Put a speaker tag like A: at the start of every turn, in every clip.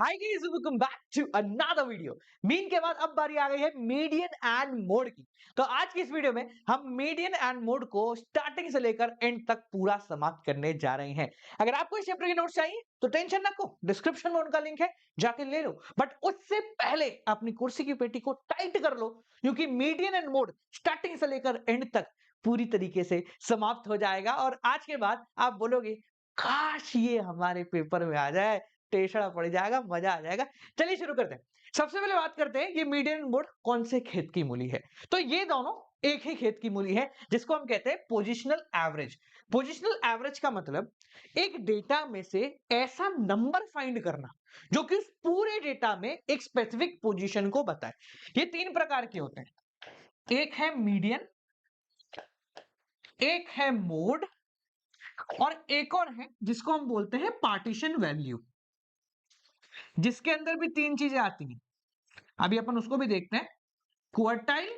A: Hi guys, welcome back to another video. Mean के बाद अब बारी आ गई है मीडियन एंड मोड की। तो आज की इस वीडियो में हम मीडियन एंड मोड को स्टार्टिंग से लेकर एंड तक पूरा समाप्त करने जा रहे हैं। अगर आपको इस चैप्टर के नोट्स चाहिए तो टेंशन ना को, डिस्क्रिप्शन में उनका लिंक है, जाके ले लो। बट उससे पहले अपनी कुर्सी की पेटी को टाइट कर लो, क्योंकि मीडियन एंड मोड स्टार्टिंग से लेकर एंड तक पूरी तरीके से समाप्त हो जाएगा। और आज के बाद आप बोलोगे काश ये हमारे पेपर में आ जाए, टेढ़ा पड़ जाएगा, मजा आ जाएगा। चलिए शुरू करते हैं। सबसे पहले बात करते हैं ये मीडियन मोड कौन से खेत की मूली है। तो ये दोनों एक ही खेत की मूली है, जिसको हम कहते हैं पोजिशनल एवरेज। पोजिशनल एवरेज का मतलब एक डेटा में से ऐसा नंबर फाइंड करना जो कि उस पूरे डेटा में एक स्पेसिफिक पोजीशन को बताए। ये तीन प्रकार के होते हैं, एक है मीडियन, एक है मोड, और एक और है जिसको हम बोलते हैं पार्टीशन वैल्यू, जिसके अंदर भी तीन चीजें आती हैं। अभी अपन उसको भी देखते हैं, क्वार्टाइल,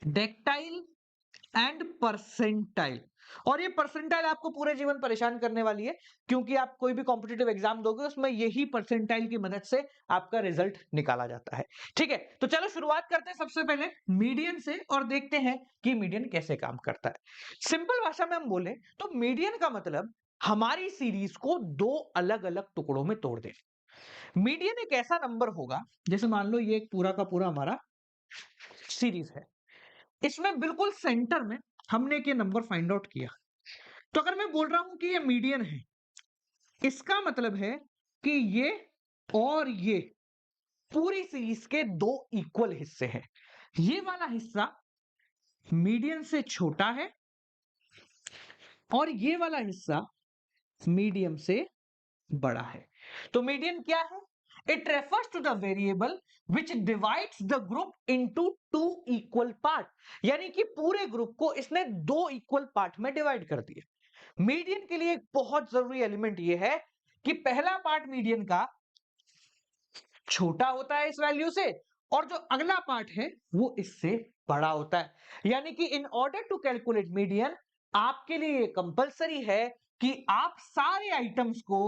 A: डेक्टाइल एंड परसेंटाइल। और ये परसेंटाइल आपको पूरे जीवन परेशान करने वाली है, क्योंकि आप कोई भी कॉम्पिटिटिव एग्जाम दोगे उसमें यही परसेंटाइल की मदद से आपका रिजल्ट निकाला जाता है। ठीक है, तो चलो शुरुआत करते हैं सबसे पहले मीडियन से और देखते हैं कि मीडियन कैसे काम करता है। सिंपल भाषा में हम बोले तो मीडियन का मतलब हमारी सीरीज को दो अलग अलग टुकड़ों में तोड़ दे। मीडियन एक ऐसा नंबर होगा, जैसे मान लो ये एक पूरा का पूरा हमारा सीरीज है, इसमें बिल्कुल सेंटर में हमने एक ये नंबर फाइंड आउट किया। तो अगर मैं बोल रहा हूं कि ये मीडियन है, इसका मतलब है कि ये और ये पूरी सीरीज के दो इक्वल हिस्से हैं। ये वाला हिस्सा मीडियन से छोटा है और ये वाला हिस्सा मीडियम से बड़ा है। तो मीडियन क्या है? It refers to the variable which divides the group into two equal part. यानी कि पूरे ग्रुप को इसने दो इक्वल पार्ट में डिवाइड कर दिया। मीडियन के लिए एक बहुत जरूरी एलिमेंट यह है कि पहला पार्ट मीडियन का छोटा होता है इस वैल्यू से, और जो अगला पार्ट है वो इससे बड़ा होता है। यानी कि in order to calculate median आपके लिए कंपलसरी है कि आप सारे आइटम्स को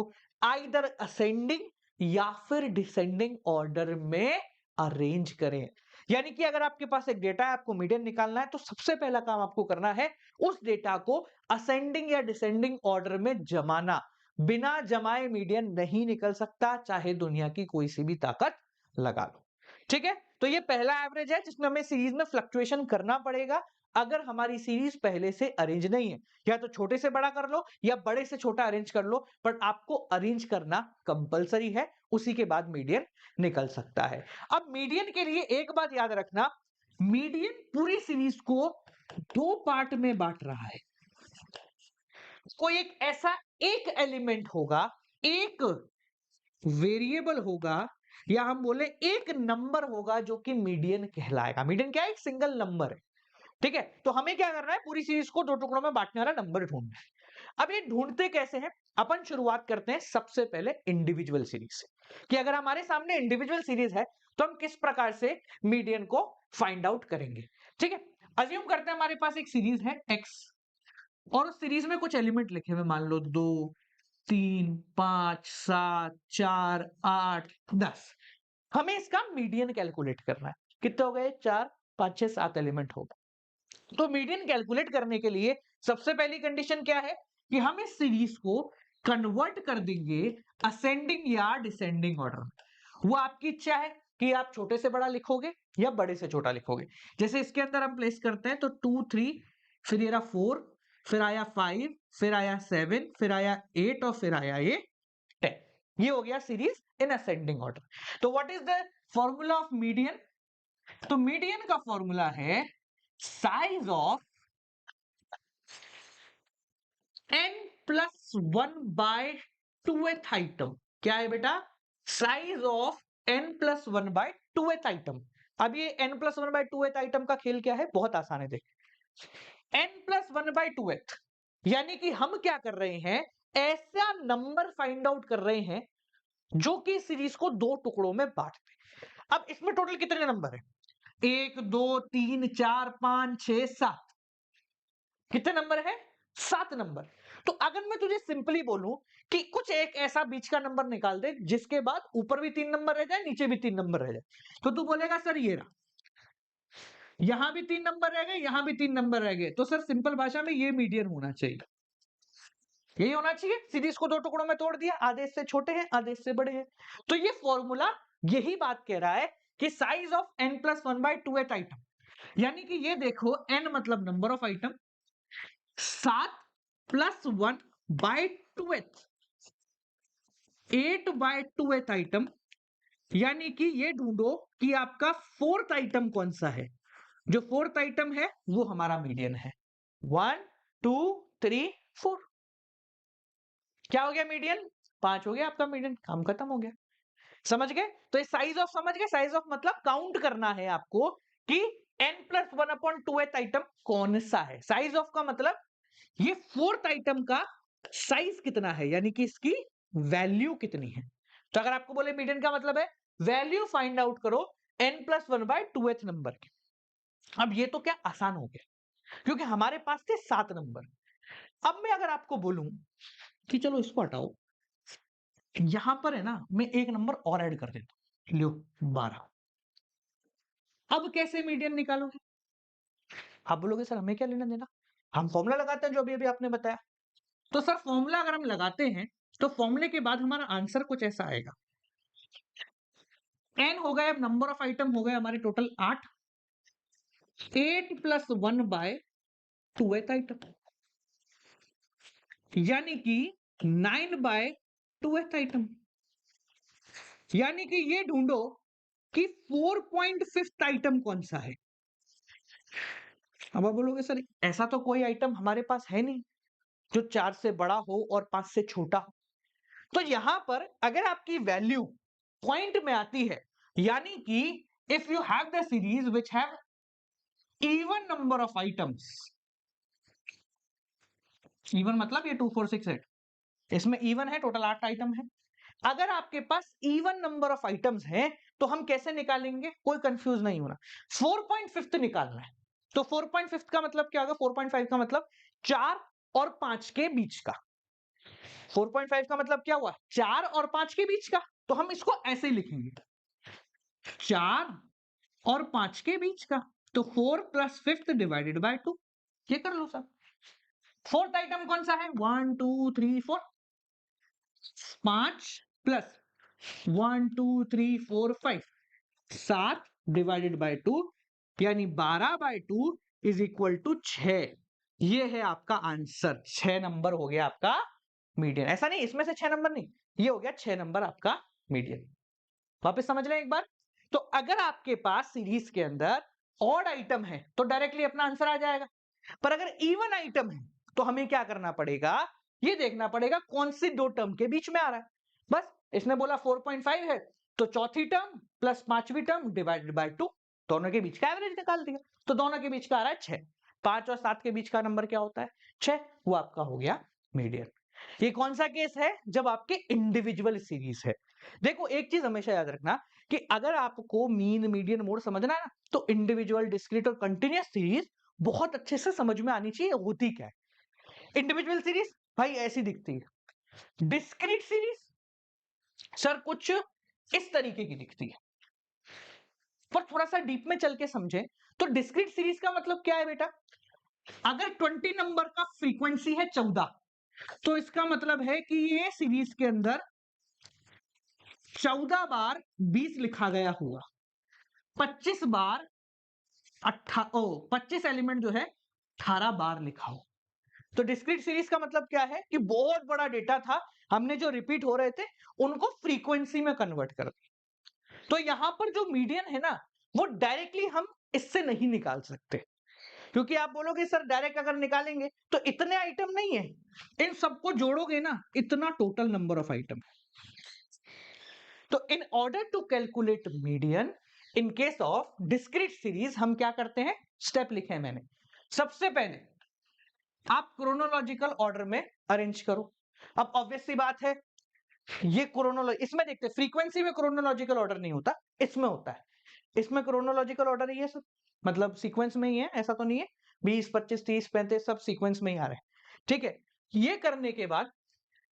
A: आइदर असेंडिंग या फिर डिसेंडिंग ऑर्डर में अरेंज करें। यानी कि अगर आपके पास एक डेटा है, आपको मीडियन निकालना है, तो सबसे पहला काम आपको करना है उस डेटा को असेंडिंग या डिसेंडिंग ऑर्डर में जमाना। बिना जमाए मीडियन नहीं निकल सकता, चाहे दुनिया की कोई सी भी ताकत लगा लो। ठीक है, तो ये पहला एवरेज है जिसमें हमें सीरीज में फ्लक्चुएशन करना पड़ेगा। अगर हमारी सीरीज पहले से अरेंज नहीं है, या तो छोटे से बड़ा कर लो या बड़े से छोटा अरेंज कर लो, बट आपको अरेंज करना कंपलसरी है, उसी के बाद मीडियन निकल सकता है। अब मीडियन के लिए एक बात याद रखना, मीडियन पूरी सीरीज को दो पार्ट में बांट रहा है। कोई एक ऐसा एक एलिमेंट होगा, एक वेरिएबल होगा, या हम बोले एक नंबर होगा जो कि मीडियन कहलाएगा। मीडियन क्या है? एक सिंगल नंबर है। ठीक है, तो हमें क्या करना है? पूरी सीरीज को दो टुकड़ों में बांटने वाला नंबर ढूंढना है। अब ये ढूंढते कैसे हैं? अपन शुरुआत करते हैं सबसे पहले इंडिविजुअल सीरीज से, कि अगर हमारे सामने इंडिविजुअल सीरीज है तो हम किस प्रकार से मीडियन को फाइंड आउट करेंगे। ठीक है, अज्यूम करते हैं हमारे पास एक सीरीज है एक्स, और उस सीरीज में कुछ एलिमेंट लिखे हुए, मान लो 2, 3, 5, 7, 4, 8, 10। हमें इसका मीडियन कैलकुलेट करना है। कितने हो गए? 4, 5, 6, 7 एलिमेंट हो गए। तो मीडियन कैलकुलेट करने के लिए सबसे पहली कंडीशन क्या है कि हम इस सीरीज को कन्वर्ट कर देंगे असेंडिंग या डिसेंडिंग ऑर्डर में। वो आपकी इच्छा है कि आप छोटे से बड़ा लिखोगे या बड़े से छोटा लिखोगे। जैसे इसके अंदर हम प्लेस करते हैं तो 2, 3, फिर ये रहा 4, फिर आया 5, फिर आया 7, फिर आया 8, और फिर आया ये 10। ये हो गया सीरीज इन असेंडिंग ऑर्डर। तो what is the formula of median? तो मीडियन का फॉर्मूला है size of n plus 1 by 2th item. क्या है बेटा? Size of n plus 1 by 2th item. अब ये n plus 1 by 2th item का खेल क्या है? बहुत आसान है, देख। n प्लस 1 बाय 2th, यानी कि हम क्या कर रहे हैं? ऐसा नंबर फाइंड आउट कर रहे हैं जो कि सीरीज को दो टुकड़ों में बांट दे। अब इसमें टोटल कितने नंबर है? 1, 2, 3, 4, 5, 6, 7। कितने नंबर है? 7 नंबर। तो अगर मैं तुझे सिंपली बोलूं कि कुछ एक ऐसा बीच का नंबर निकाल दे जिसके बाद ऊपर भी 3 नंबर रह जाए, नीचे भी 3 नंबर रह जाए, तो तू बोलेगा सर ये रहा, यहां भी 3 नंबर रह गए, यहां भी 3 नंबर रह गए, तो सर सिंपल भाषा में ये मीडियन होना चाहिए, यही होना चाहिए। सीरीज को दो टुकड़ों में तोड़ दिया, आधे इससे छोटे हैं, आधे इससे बड़े हैं। तो ये फॉर्मूला यही बात कह रहा है कि size of n plus 1/2th item, यानी कि ये देखो n मतलब number of item, 7 plus 1/2th 8/2th item, यानी कि ये ढूंढो कि आपका 4th आइटम कौन सा है। जो 4th आइटम है वो हमारा मीडियन है। 1 2 3 4, क्या हो गया मीडियन? 5 हो गया आपका मीडियन, काम खत्म हो गया। समझ गए? तो ये साइज ऑफ समझ गए, साइज ऑफ मतलब काउंट करना है आपको कि n प्लस 1/2th आइटम कौन सा है। साइज ऑफ का मतलब ये 4th आइटम का साइज कितना है, यानी कि इसकी वैल्यू कितनी है। तो अगर आपको बोले मीडियन का मतलब है वैल्यू फाइंड आउट करो n प्लस 1/2th नंबर की। अब ये तो क्या आसान हो गया, क्योंकि हमारे पास थे 7 नंबर। अब मैं अगर आपको बोलूं कि चलो इसको हटाओ, यहां पर है ना मैं एक नंबर और ऐड कर देता हूं, लो 12। अब कैसे मीडियन निकालोगे? आप बोलोगे सर हमें क्या लेना देना, हम फॉर्मूला लगाते हैं जो अभी अभी आपने बताया। तो सर फॉर्मूला अगर हम लगाते हैं तो फॉर्मूले के बाद हमारा आंसर कुछ ऐसा आएगा। n हो गए, अब नंबर ऑफ आइटम हो गए हमारे टोटल 8, 8 प्लस 1/2th आइटम, यानी कि 9/2th आइटम, यानी कि ये ढूंढो कि 4.5th आइटम कौन सा है। अब आप बोलोगे सर ऐसा तो कोई आइटम हमारे पास है नहीं जो 4 से बड़ा हो और 5 से छोटा हो। तो यहां पर अगर आपकी वैल्यू पॉइंट में आती है, यानी कि if you have the series which have even number of items, even मतलब ये 2 4 6 8, इसमें इवन है, टोटल 8 आइटम है। अगर आपके पास इवन नंबर ऑफ आइटम्स हैं तो हम कैसे निकालेंगे, कोई कंफ्यूज नहीं होना, 4.5th निकालना है। तो 4.5th का मतलब क्या होगा, 4.5 का मतलब 4 और 5 के बीच का। 4.5 का मतलब क्या हुआ, 4 और 5 के बीच का। तो हम इसको ऐसे ही लिखेंगे, 4 और 5 के बीच का। तो 4 प्लस 5th डिवाइडेड बाय 2, ये कर लो सब। 4th आइटम कौन सा है, 1 2 3 4, 5 प्लस 1 2 3 4 5, 7 डिवाइडेड बाय 2, यानी 12/2 इज इक्वल टू 6। ये है आपका आंसर, 6 नंबर हो गया आपका मीडियन। ऐसा नहीं इसमें से 6 नंबर नहीं, ये हो गया 6 नंबर आपका मीडियन। वापस समझ लें एक बार। तो अगर आपके पास सीरीज के अंदर ऑड आइटम है तो डायरेक्टली अपना आंसर आ जाएगा, पर अगर इवन आइटम है तो हमें क्या करना पड़ेगा, ये देखना पड़ेगा कौन सी दो टर्म के बीच में आ रहा है। बस इसने बोला 4.5 है तो चौथी टर्म प्लस पांचवी टर्म डिवाइडेड बाय 2, दोनों के बीच का एवरेज निकाल दिया। तो दोनों के बीच का आ रहा है 6, 5 और 7 के बीच का नंबर क्या होता है 6, वो आपका हो गया मीडियन। ये कौन सा केस है, जब आपके इंडिविजुअल सीरीज है। देखो एक चीज हमेशा याद रखना कि अगर आपको मीन मीडियन मोड समझना है ना, तो इंडिविजुअल डिस्क्रीट और कंटिन्यूअस सीरीज बहुत अच्छे से समझ में आनी चाहिए होती क्या है। इंडिविजुअल सीरीज भाई ऐसी दिखती है, डिस्क्रीट सीरीज सर कुछ इस तरीके की दिखती है। पर थोड़ा सा डीप में चल के समझे तो डिस्क्रीट सीरीज का मतलब क्या है बेटा, अगर 20 नंबर का फ्रीक्वेंसी है 14, तो इसका मतलब है कि ये सीरीज के अंदर 14 बार 20 लिखा गया हुआ, 25 बार 25 एलिमेंट जो है 18 बार लिखा हो। तो डिस्क्रीट सीरीज का मतलब क्या है कि बहुत बड़ा डेटा था, हमने जो रिपीट हो रहे थे उनको फ्रीक्वेंसी में कन्वर्ट कर दिया। तो यहां पर जो मीडियन है ना, वो डायरेक्टली हम इससे नहीं निकाल सकते, क्योंकि आप बोलोगे सर डायरेक्ट अगर निकालेंगे तो इतने आइटम नहीं है, इन सबको जोड़ोगे ना इतना टोटल नंबर ऑफ आइटम। तो in order to calculate median in case of discrete series हम क्या करते हैं, स्टेप लिखे हैं मैंने। सबसे पहले आप क्रोनोलॉजिकल ऑर्डर में अरेंज करो। अब ऑब्वियस सी बात है, ये क्रोनोलॉजी इसमें देखते हैं, फ्रीक्वेंसी में क्रोनोलॉजिकल ऑर्डर नहीं होता, इसमें होता है। इसमें क्रोनोलॉजिकल ऑर्डर ही है सब, मतलब सीक्वेंस में ही है, ऐसा तो नहीं है 20 25 30 35 सब सीक्वेंस में ही आ रहे हैं। ठीक है, ये करने के बाद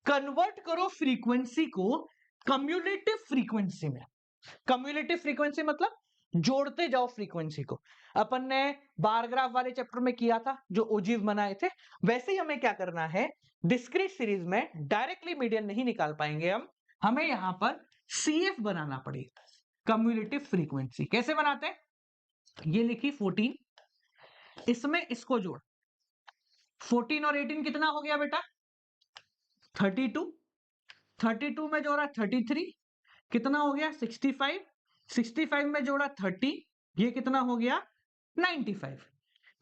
A: कन्वर्ट करो फ्रीक्वेंसी को कम्युलेटिव फ्रीक्वेंसी में। कम्युलेटिव फ्रीक्वेंसी मतलब जोड़ते जाओ फ्रीक्वेंसी को। अपन ने बार ग्राफ वाले चैप्टर में किया था, जो ओजीव बनाए थे। वैसे ही हमें क्या करना है, डिस्क्रीट सीरीज में डायरेक्टली मीडियन नहीं निकाल पाएंगे हम, हमें यहां पर सीएफ बनाना पड़ेगा, कम्युलेटिव फ्रीक्वेंसी। कैसे बनाते हैं, ये लिखी 14, इसमें इसको जोड़, 14 और 18 कितना हो गया बेटा, 32, 32 में जोड़ा 33, कितना हो गया 65, 65 में जोड़ा 30, ये कितना हो गया 95,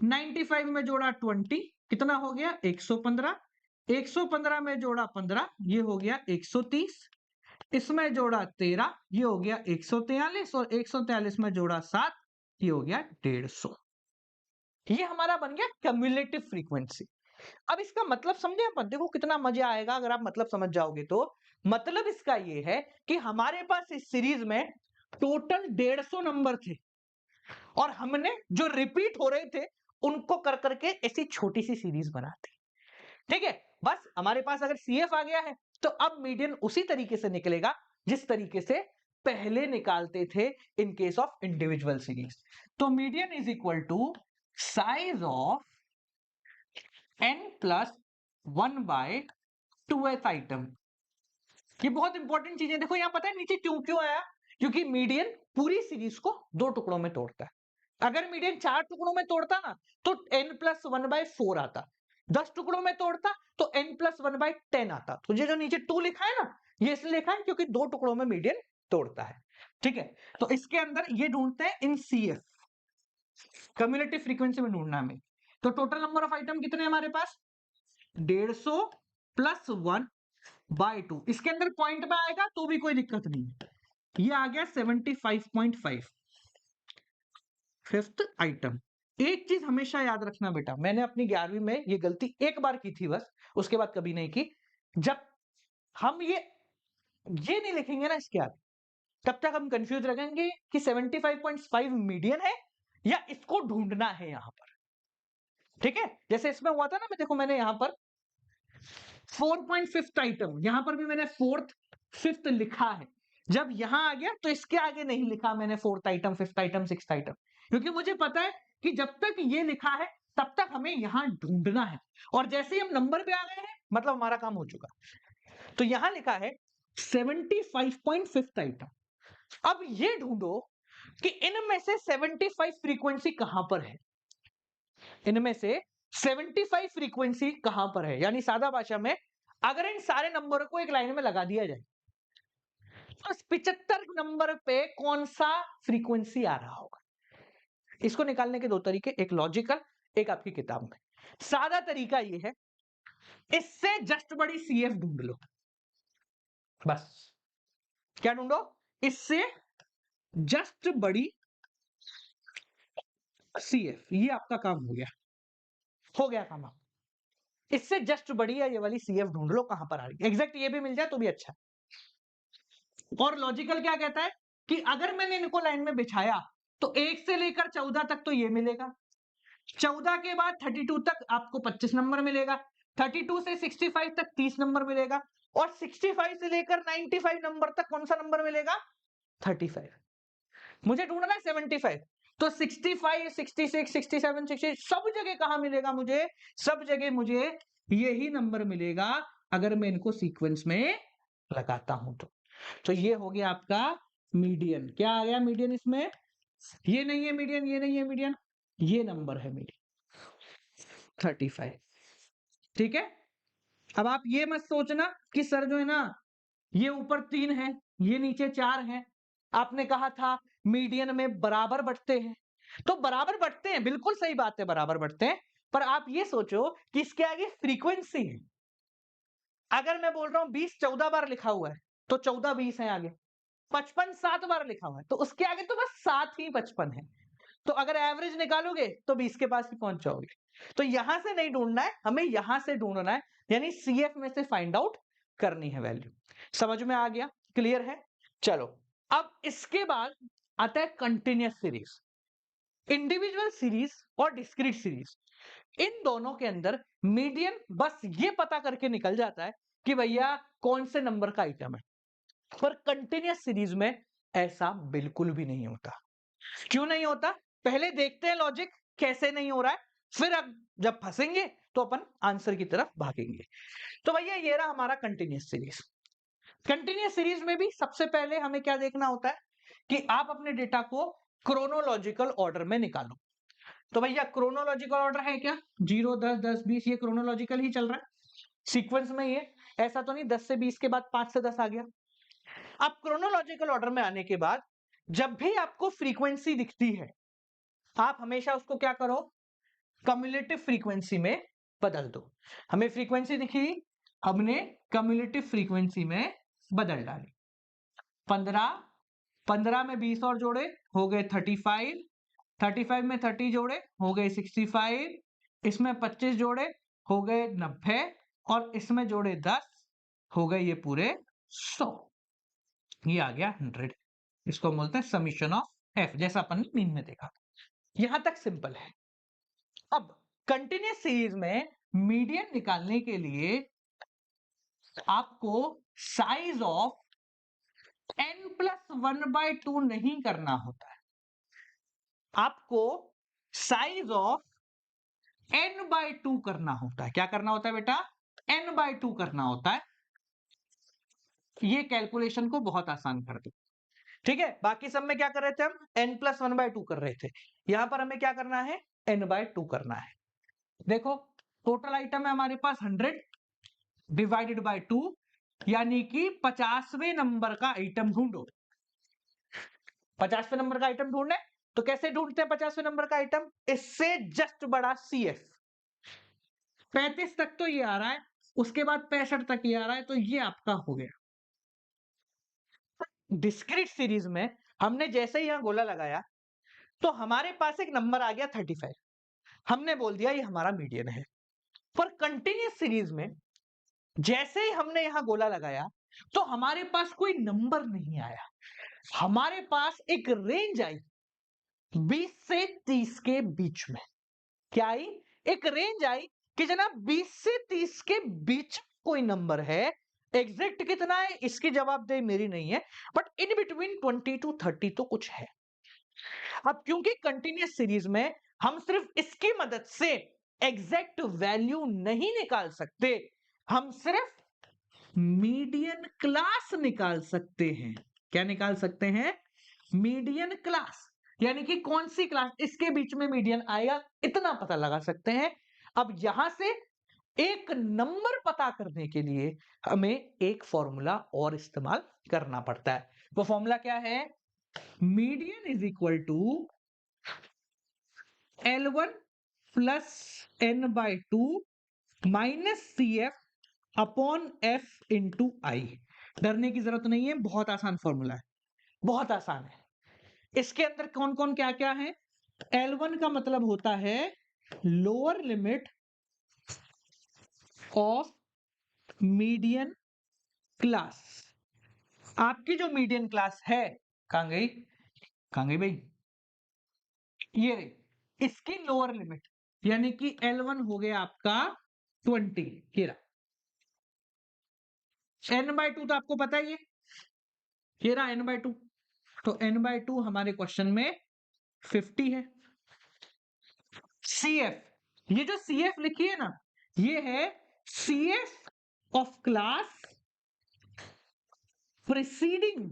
A: 95 में जोड़ा 20, कितना हो गया 115, 115 में जोड़ा 15, ये हो गया 130, इसमें जोड़ा 13, ये हो गया 143, और 143 में जोड़ा 7, ये हो गया 150। ये हमारा बन गया क्यूमुलेटिव फ्रीक्वेंसी। अब इसका मतलब समझे अपन, देखो कितना मजा आएगा अगर आप मतलब समझ जाओगे तो। मतलब इसका ये है कि हमारे पास इस सीरीज में टोटल 150 नंबर थे, और हमने जो रिपीट हो रहे थे उनको कर करके ऐसी छोटी सी सीरीज बनाती। ठीक है, बस हमारे पास अगर सीएफ आ गया है तो अब मीडियन उसी तरीके से निकलेगा जिस तरीके से पहले निकालते थे in case of individual series. तो median is equal to size of n+1/2th item. ये बहुत इंपॉर्टेंट चीज है। देखो यहां पता है नीचे क्यों क्यों आया, क्योंकि मीडियन पूरी सीरीज को 2 टुकड़ों में तोड़ता है। अगर मीडियन 4 टुकड़ों में तोड़ता ना तो n+1/4 आता, 10 टुकड़ों में तोड़ता तो n+1/10 आता। तो ये जो नीचे 2 लिखा है ना, ये इसलिए लिखा है क्योंकि 2 टुकड़ों में मीडियन तोड़ता है। ठीक है, तो इसके अंदर ये ढूंढते हैं इन सीएफ, कम्युलेटिव फ्रीक्वेंसी में ढूंढना हमें। तो टोटल नंबर ऑफ आइटम कितने हमारे पास, 150 + 1/2। इसके अंदर पॉइंट में आएगा तो भी कोई दिक्कत नहीं है। ये आ गया 75.5, फिफ्थ आइटम। एक चीज हमेशा याद रखना बेटा, मैंने अपनी 11वीं में ये गलती एक बार की थी बस, उसके बाद कभी नहीं की। जब हम ये नहीं लिखेंगे ना इसके आगे, तब तक हम कंफ्यूज रहेंगे कि 75.5 मीडियन है या इसको ढूंढना है यहां पर। ठीक है, जैसे इसमें हुआ था ना, मैं देखो मैंने यहां पर 4.5 आइटम, यहां पर भी मैंने 4th 5th लिखा है। जब यहां आ गया तो इसके आगे नहीं लिखा मैंने 4th item 5th item 6th item, क्योंकि मुझे पता है कि जब तक ये लिखा है तब तक हमें यहां ढूंढना है, और जैसे ही हम नंबर पे आ गए हैं मतलब हमारा काम हो चुका। तो यहां लिखा है 75.5 आइटम। अब ये ढूंढो कि इनमें से 75 फ्रीक्वेंसी कहां पर है, इनमें से 75 फ्रीक्वेंसी कहां पर है। यानी सादा भाषा में अगर इन सारे नंबरों को एक लाइन में लगा दिया जाए तो 75 नंबर पे कौन सा फ्रीक्वेंसी आ रहा होगा। इसको निकालने के 2 तरीके, एक लॉजिकल, एक आपकी किताब में। सादा तरीका ये है, इससे जस्ट बड़ी सीएफ ढूंढ लो, बस। क्या ढूंढो, इससे जस्ट बड़ी सीएफ, ये आपका काम हो गया काम। आप इससे जस्ट बड़ी है ये वाली सीएफ ढूंढ लो कहां पर आ रही है। एग्जैक्ट ये भी मिल जाए तो भी अच्छा। और लॉजिकल क्या कहता है कि अगर मैंने इनको लाइन में बिछाया तो 1 से लेकर 14 तक तो ये मिलेगा, 14 के बाद 32 तक आपको 25 नंबर मिलेगा, 32 से 65 तक 30 नंबर मिलेगा, और 65 से लेकर 95 नंबर तक कौन सा नंबर मिलेगा, 35। मुझे ढूंढना है 75, तो 65 66 67 60 सब जगह कहां मिलेगा मुझे, सब जगह मुझे यही नंबर मिलेगा अगर मैं इनको सीक्वेंस में लगाता हूं तो ये हो गया आपका मीडियन। क्या आ गया मीडियन इसमें, ये नहीं है मीडियन, ये नहीं है मीडियन, ये नंबर है मीडियन 35। ठीक है, अब आप ये मत सोचना कि सर जो है ना ये ऊपर 3 है ये नीचे 4 है, आपने कहा था मीडियन में बराबर बढ़ते हैं। तो बराबर बढ़ते हैं, बिल्कुल सही बात है, बराबर बढ़ते हैं, पर आप ये सोचो कि इसके आगे फ्रीक्वेंसी है। अगर मैं बोल रहा हूं 20 14 बार लिखा हुआ है तो 14 20 है आगे, 55 7 बार लिखा हुआ है तो उसके आगे तो बस 7 ही 55 है। तो अगर एवरेज निकालोगे तो 20 के पास ही पहुंच जाओगे। तो यहां से नहीं ढूंढना है, हमें यहां से ढूंढना है, यानी सीएफ में से फाइंड आउट करनी है वैल्यू। समझ में आ गया, क्लियर है। चलो अब इसके बाद आता है कंटिन्यूअस सीरीज, इंडिविजुअल सीरीज और डिस्क्रीट सीरीज। इन दोनों के अंदर मीडियन बस ये पता करके निकल जाता है कि भैया कौन से नंबर का आइटम है। पर कंटिन्यूअस सीरीज में ऐसा बिल्कुल भी नहीं होता। क्यों नहीं होता? पहले देखते हैं लॉजिक कैसे नहीं हो रहा है, फिर अब जब फंसेंगे तो अपन आंसर की तरफ भागेंगे। तो भैया ये रहा हमारा कंटिन्यूअस सीरीज। कंटिन्यूअस सीरीज में भी सबसे पहले हमें क्या देखना होता है कि आप अपने डेटा को क्रोनोलॉजिकल ऑर्डर में निकालो। तो भैया क्रोनोलॉजिकल ऑर्डर है क्या? 0 10 10 20 ये क्रोनोलॉजिकल ही चल रहा है, सीक्वेंस में ये। ऐसा तो नहीं 10 से 20 के बाद 5 से 10 आ गया। अब क्रोनोलॉजिकल ऑर्डर में आने के बाद जब भी आपको फ्रीक्वेंसी दिखती है, आप हमेशा उसको क्या करो, कम्युलेटिव फ्रीक्वेंसी में बदल दो। हमें फ्रीक्वेंसी दिखी, हमने कम्युलेटिव फ्रीक्वेंसी में बदल डाली। 15 15 में 20 और जोड़े हो गए 35, 35 में 30 जोड़े हो गए 65, इसमें 25 जोड़े हो गए 90 और इसमें जोड़े 10 हो गए ये पूरे 100। ये आ गया 100। इसको बोलते हैं समीशन ऑफ एफ, जैसा अपन ने मीन में देखा। यहां तक सिंपल है। अब कंटिन्यूअस सीरीज में मीडियन निकालने के लिए आपको साइज ऑफ n+1/2 नहीं करना होता है, आपको साइज ऑफ n/2 करना होता है। क्या करना होता है बेटा? n/2 करना होता है। ये कैलकुलेशन को बहुत आसान कर दो। ठीक है, बाकी सब में क्या कर रहे थे हम? n+1/2 कर रहे थे। यहां पर हमें क्या करना है? n/2 करना है। देखो टोटल आइटम है हमारे पास 100 डिवाइडेड बाय 2, यानी कि 50वें नंबर का आइटम ढूंढो। 50वें नंबर का आइटम ढूंढना है तो कैसे ढूंढते हैं 50वें नंबर का आइटम? इससे जस्ट बड़ा CF। 35 तक तो ये आ रहा है, उसके बाद 65 तक ये आ रहा है, तो ये आपका हो गया। डिस्क्रीट सीरीज में हमने जैसे ही यहां गोला लगाया तो हमारे पास एक नंबर आ गया 35। हमने बोल दिया ये हमारा मीडियन है। पर कंटिन्यूअस सीरीज में जैसे ही हमने यहां गोला लगाया तो हमारे पास कोई नंबर नहीं आया, हमारे पास एक रेंज आई 20 से 30 के बीच में। क्या आई? एक रेंज आई कि जनाब 20 से 30 के बीच कोई नंबर है। एग्जैक्ट कितना है इसकी जवाबदेही मेरी नहीं है, बट इन बिटवीन 20 to 30 तो कुछ है। अब क्योंकि कंटिन्यूअस सीरीज में हम सिर्फ इसकी मदद से एग्जैक्ट वैल्यू नहीं निकाल सकते, हम सिर्फ मीडियन क्लास निकाल सकते हैं। क्या निकाल सकते हैं? मीडियन क्लास, यानी कि कौन सी क्लास इसके बीच में मीडियन आएगा इतना पता लगा सकते हैं। अब यहां से एक नंबर पता करने के लिए हमें एक फॉर्मूला और इस्तेमाल करना पड़ता है। वो फॉर्मूला क्या है? Median is equal to L1 plus n/2 minus CF upon F into I. डरने की जरूरत नहीं है, बहुत आसान फॉर्मूला है, बहुत आसान है। इसके अंदर कौन कौन क्या क्या है? L1 का मतलब होता है lower limit of median class. आपकी जो मीडियन क्लास है कहां गई? कहां गई भाई? ये रही, इसकी लोअर लिमिट, यानी कि L1 हो गया आपका 20। ये रहा n/2 तो आपको पता ही है, ये रहा n/2। तो n/2 हमारे क्वेश्चन में 50 है। CF, ये जो CF लिखी है ना, ये है CF of class preceding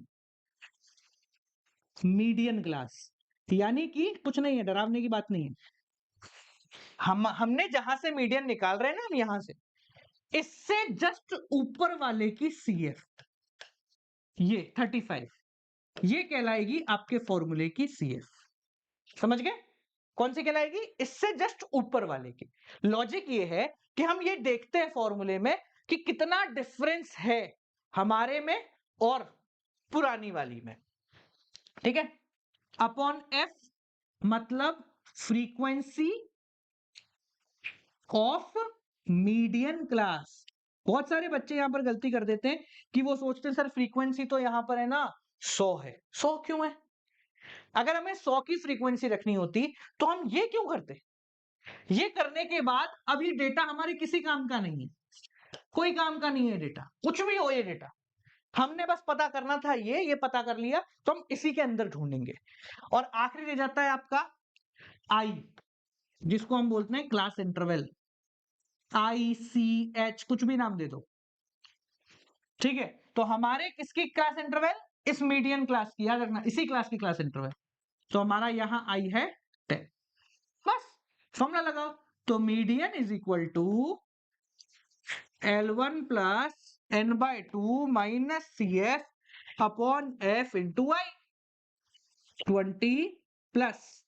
A: median class. यानी कि कुछ नहीं है, डरावने की बात नहीं है। हमने जहां से मीडियन निकाल रहे हैं ना, हम यहां से इससे जस्ट ऊपर वाले की CF, ये 35, ये कहलाएगी आपके फॉर्मूले की CF। समझ गए? कौन सी कहलाएगी? इससे जस्ट ऊपर वाले की। लॉजिक ये है कि हम ये देखते हैं फॉर्मूले में कि कितना डिफरेंस है हमारे में और पुरानी वाली में। ठीक है, अपॉन F मतलब फ्रीक्वेंसी ऑफ मीडियन क्लास। बहुत सारे बच्चे यहां पर गलती कर देते हैं कि वो सोचते हैं सर फ्रीक्वेंसी तो यहां पर है ना 100 है। 100 क्यों है? अगर हमें 100 की फ्रीक्वेंसी रखनी होती तो हम ये क्यों करते? ये करने के बाद अब ये डेटा हमारे किसी काम का नहीं है, कोई काम का नहीं है डेटा, कुछ भी हो ये डेटा, हमने बस पता करना था, ये पता कर लिया तो हम इसी के अंदर ढूंढेंगे। और आखिरी रह जाता है आपका आई, जिसको हम बोलते हैं क्लास इंटरवल, ICH कुछ भी नाम दे दो, ठीक है। तो हमारे किसकी क्लास इंटरवल, इस मीडियन क्लास की, याद रखना इसी क्लास की क्लास इंटरवल। तो हमारा यहां आई है 10, बस फॉर्मूला लगाओ। तो median is equal to L1 plus n/2 minus CF upon F into i. 20 plus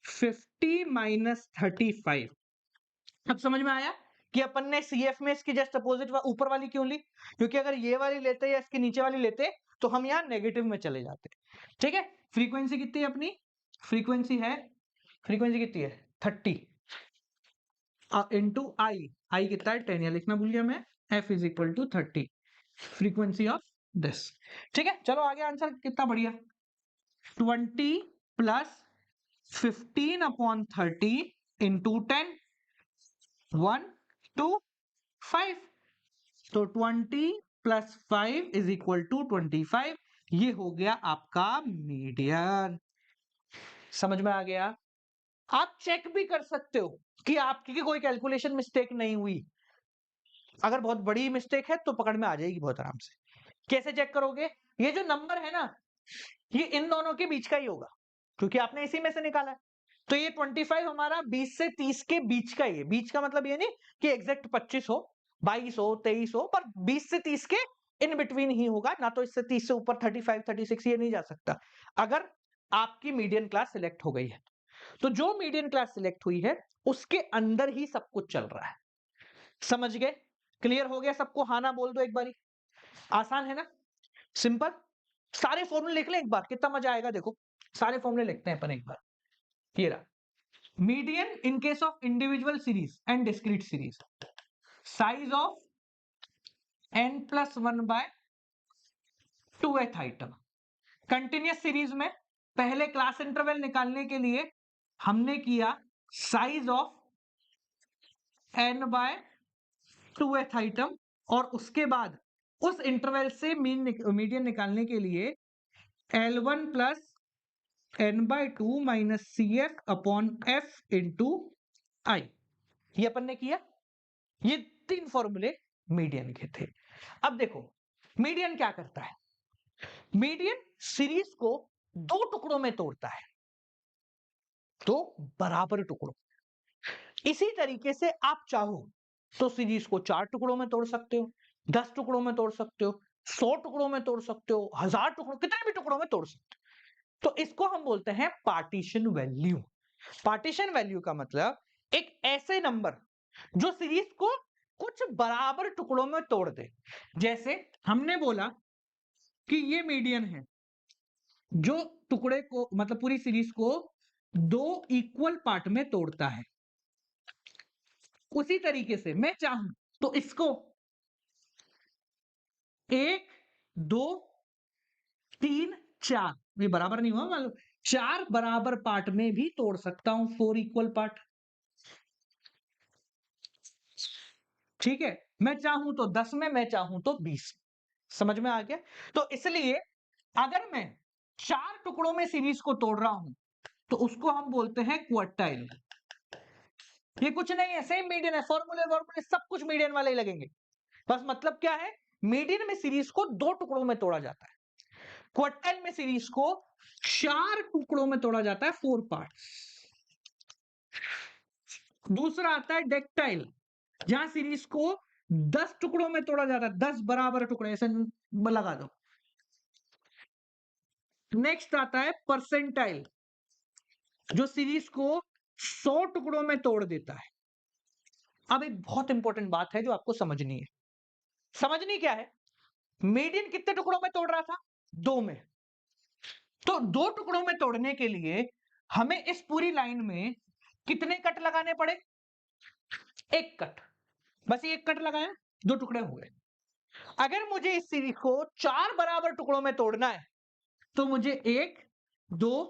A: 50 minus 35। अब समझ में आया कि अपन ने CF में इसकी जस्ट अपोजिट ऊपर वाली क्यों ली, क्योंकि अगर ये वाली लेते या इसके नीचे वाली लेते तो हम यहाँ नेगेटिव में चले जाते। ठीक है, फ्रीक्वेंसी कितनी है अपनी, फ्रीक्वेंसी कितनी है 30 इंटू आई कितना है 10, या लिखना भूल गया मैं, F is equal to 30 frequency of this. ठीक है, चलो आगे आंसर कितना बढ़िया, 20 प्लस 15 अपॉन 30 इंटू 10, 1 2 5। तो 20 प्लस 5 इज इक्वल टू 25। ये हो गया आपका मीडियन। समझ में आ गया। आप चेक भी कर सकते हो कि आपकी कोई कैलकुलेशन मिस्टेक नहीं हुई। अगर बहुत बड़ी मिस्टेक है तो पकड़ में आ जाएगी बहुत आराम से। कैसे चेक करोगे, ये जो नंबर है ना, ये इन दोनों के बीच का ही होगा, क्योंकि आपने इसी में से निकाला है। तो ये 25 हमारा 20 से 30 के बीच का ही है। बीच का मतलब ये नहीं कि एग्जैक्ट 25 हो, 22 हो, 23 हो, पर 20 से 30 के इन बिटवीन ही होगा ना। तो इससे 30 से ऊपर 35 36 ये नहीं जा सकता अगर आपकी मीडियन क्लास सिलेक्ट हो गई है। तो जो मीडियन क्लास सिलेक्ट हुई है उसके अंदर ही सब कुछ चल रहा है। समझ गए, क्लियर हो गया सबको, हाँ ना बोल दो एक बारी। आसान है ना, सिंपल। सारे फॉर्मूले लिख लें एक बार, कितना मजा आएगा। देखो सारे फॉर्मूले लिखते हैं अपन एक बार। ये रहा median in case of individual series and discrete series, size of n+1/2th item. Continuous series में पहले क्लास इंटरवल निकालने के लिए हमने किया साइज ऑफ n/2th आइटम, और उसके बाद उस इंटरवल से मीडियन निकालने के लिए L1 plus n/2 minus CF upon F into I. ये अपन ने किया, ये 3 फॉर्मूले मीडियन के थे। अब देखो मीडियन क्या करता है, मीडियन सीरीज को 2 टुकड़ों में तोड़ता है, 2 बराबर टुकड़ों। इसी तरीके से आप चाहो तो सीरीज को 4 टुकड़ों में तोड़ सकते हो, 10 टुकड़ों में तोड़ सकते हो, 100 टुकड़ों में तोड़ सकते हो, 1000 टुकड़ों, कितने भी टुकड़ों में तोड़ सकते हो। तो इसको हम बोलते हैं पार्टीशन वैल्यू। पार्टीशन वैल्यू का मतलब एक ऐसे नंबर जो सीरीज को कुछ बराबर टुकड़ों में तोड़ दे। जैसे हमने बोला कि ये मीडियन है जो टुकड़े को मतलब पूरी सीरीज को 2 इक्वल पार्ट में तोड़ता है। उसी तरीके से मैं चाहूं तो इसको 1 2 3 4, ये बराबर नहीं हुआ मालूम, 4 बराबर पार्ट में भी तोड़ सकता हूं, 4 इक्वल पार्ट। ठीक है, मैं चाहूं तो 10 में, मैं चाहूं तो 20। समझ में आ गया। तो इसलिए अगर मैं 4 टुकड़ों में सीरीज को तोड़ रहा हूं तो उसको हम बोलते हैं क्वार्टाइल। ये कुछ नहीं है, सेम मीडियन है, फॉर्मूले सब कुछ मीडियन वाले ही लगेंगे। बस मतलब क्या है, मीडियन में सीरीज को 2 टुकड़ों में तोड़ा जाता है, क्वार्टाइल में सीरीज को 4 टुकड़ों में तोड़ा जाता है, 4 पार्ट्स। दूसरा आता है डेक्टाइल, जहां सीरीज को 10 टुकड़ों में तोड़ा जाता है, 10 बराबर टुकड़े ऐसे लगा दो। नेक्स्ट आता है परसेंटाइल, जो सीरीज को 100 टुकड़ों में तोड़ देता है। अब एक बहुत इंपॉर्टेंट बात है जो आपको समझनी है। समझनी क्या है, मीडियन कितने टुकड़ों में तोड़ रहा था, 2 में। तो 2 टुकड़ों में तोड़ने के लिए हमें इस पूरी लाइन में कितने कट लगाने पड़े, 1 कट। बस ये 1 कट लगाया, 2 टुकड़े हो गए। अगर मुझे इस सीरीज को 4 बराबर टुकड़ों में तोड़ना है तो मुझे 1 2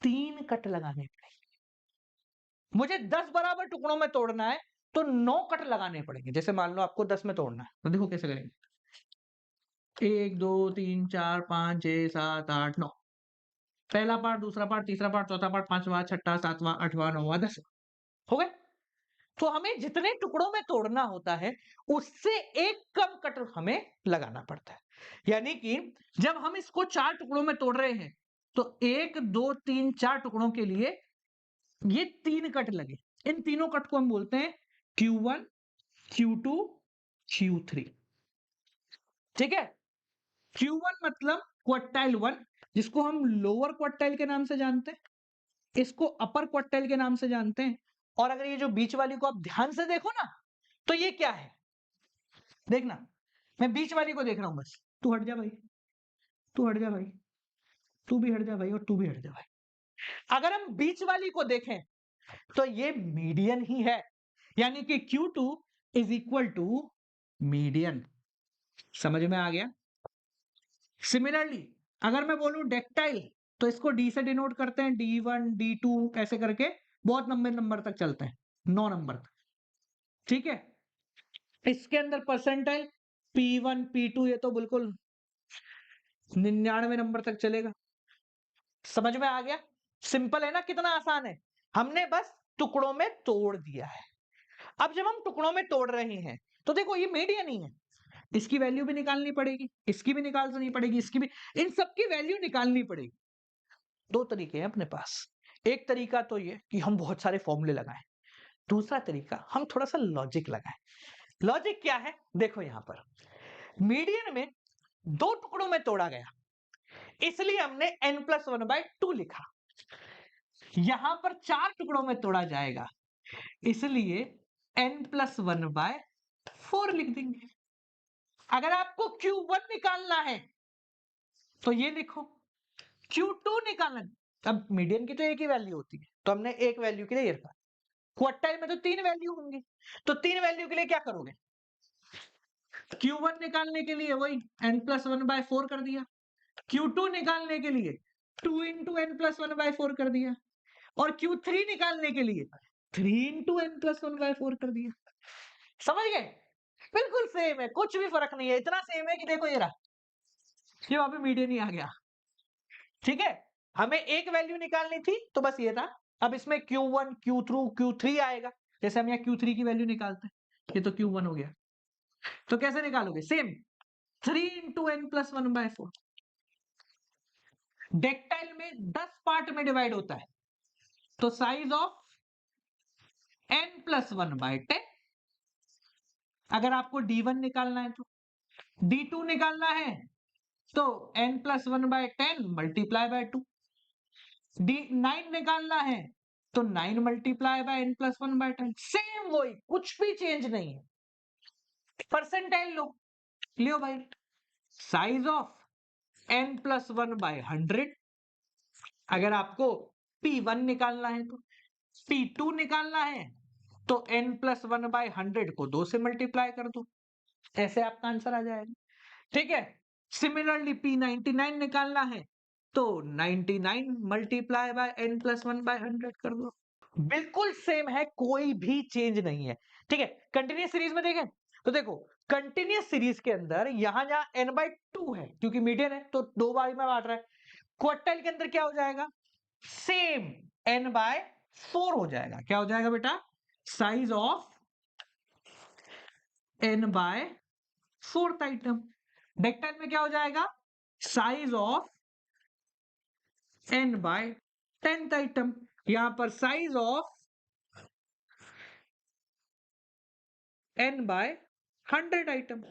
A: 3 कट लगाने पड़ेंगे। मुझे 10 बराबर टुकड़ों में तोड़ना है तो 9 कट लगाने पड़ेंगे। जैसे मान लो आपको 10 में तोड़ना है, तो देखो कैसे करेंगे। 1 2 3 4 5 6 7 8 9, पहला पार्ट, दूसरा पार्ट, तीसरा पार्ट, चौथा पार्ट, पांचवा, छठा, सातवां, आठवां, नौवां, 10वां, हो गए। तो हमें जितने टुकड़ों में तोड़ना होता है उससे एक कम कट हमें लगाना पड़ता है। यानी कि जब हम इसको 4 टुकड़ों में तोड़ रहे हैं तो 1 2 3 4 टुकड़ों के लिए ये 3 कट लगे। इन तीनों कट को हम बोलते हैं Q1 Q2 Q3। ठीक है। Q1 मतलब क्वार्टाइल 1, जिसको हम लोअर क्वार्टाइल के नाम से जानते हैं, इसको अपर क्वार्टाइल के नाम से जानते हैं। और अगर ये जो बीच वाली को आप ध्यान से देखो ना, तो ये क्या है, देखना, मैं बीच वाली को देख रहा हूं बस। तू हट जा भाई, तू हट जा भाई, तू भी हट जा भाई, और तू भी हट जा भाई। अगर हम बीच वाली को देखें तो ये मीडियन ही है, यानी कि Q2 is equal to median. समझ में आ गया। सिमिलरली अगर मैं बोलूं डेक्टाइल, तो इसको डी से डिनोट करते हैं, D1 D2 ऐसे करके बहुत लंबे नंबर तक चलते हैं, 9 नंबर तक। ठीक है। इसके अंदर परसेंटाइल P1 P2 ये तो बिल्कुल 99 नंबर तक चलेगा। समझ में आ गया। सिंपल है ना, कितना आसान है। हमने बस टुकड़ों में तोड़ दिया है। अब जब हम टुकड़ों में तोड़ रहे हैं तो देखो ये मीडियन ही है, इसकी वैल्यू भी निकालनी पड़ेगी, इसकी भी निकालनी पड़ेगी, इसकी भी, इन सबकी वैल्यू निकालनी पड़ेगी। दो तरीके हैं अपने पास। एक तरीका तो ये कि हम बहुत सारे फॉर्मूले लगाएं, दूसरा तरीका हम थोड़ा सा लॉजिक लगाएं। लॉजिक क्या है, देखो यहां पर मीडियन में दो टुकड़ों में तोड़ा गया, इसलिए हमने n+1/2 लिखा। यहां पर 4 टुकड़ों में तोड़ा जाएगा, इसलिए n+1/4 लिख देंगे। अगर आपको Q1 निकालना है तो ये लिखो, Q2 निकालना, अब मीडियन की तो एक ही वैल्यू होती है तो हमने एक वैल्यू के लिए ये रखा। क्वार्टाइल में तो 3 वैल्यू होंगी, तो 3 वैल्यू के लिए क्या करोगे, Q1 निकालने के लिए वही n+1/4 कर दिया, Q2 निकालने के लिए 2 × n+1/4 कर दिया, और Q3 निकालने के लिए 3 × n+1/4 कर दिया। समझ गए। बिल्कुल सेम है, कुछ भी फर्क नहीं है, इतना सेम है कि देखो ये रहा, ये वहां पे मीडियन ही आ गया। ठीक है। हमें एक वैल्यू निकालनी थी तो बस ये था। अब इसमें Q1 Q2 Q3 आएगा, जैसे हम यहाँ Q3 की वैल्यू निकालते हैं, ये तो Q1 हो गया। तो कैसे निकालोगे, सेम 3 × n+1/4। डेक्टाइल में 10 पार्ट में डिवाइड होता है, तो साइज ऑफ n+1/10। अगर आपको D1 निकालना है तो D2 निकालना है तो n+1/10 मल्टीप्लाई बाय 2। D9 निकालना है तो 9 मल्टीप्लाई बाय n+1/10। सेम वही, कुछ भी चेंज नहीं है। परसेंटाइल लो, लियो भाई, साइज ऑफ n+1/100। अगर आपको P1 निकालना है तो P2 निकालना है तो n+1/100 को 2 से मल्टीप्लाई कर दो, ऐसे आपका आंसर आ जाएगा। ठीक है। सिमिलरली P99 निकालना है तो 99 मल्टीप्लाई बाय n+1/100 कर दो। बिल्कुल सेम है, कोई भी चेंज नहीं है। ठीक है। कंटिन्यूअस सीरीज में देखें तो देखो, कंटिन्यूअस सीरीज के अंदर यहां जहां n/2 है, क्योंकि मीडियन है तो 2 बार में बांट रहा है, क्वार्टाइल के अंदर क्या हो जाएगा, सेम n/4 हो जाएगा। क्या हो जाएगा बेटा, size of n/4 item. Dactyl में क्या हो जाएगा, साइज ऑफ n/10 आइटम। यहां पर साइज ऑफ n/100 आइटम।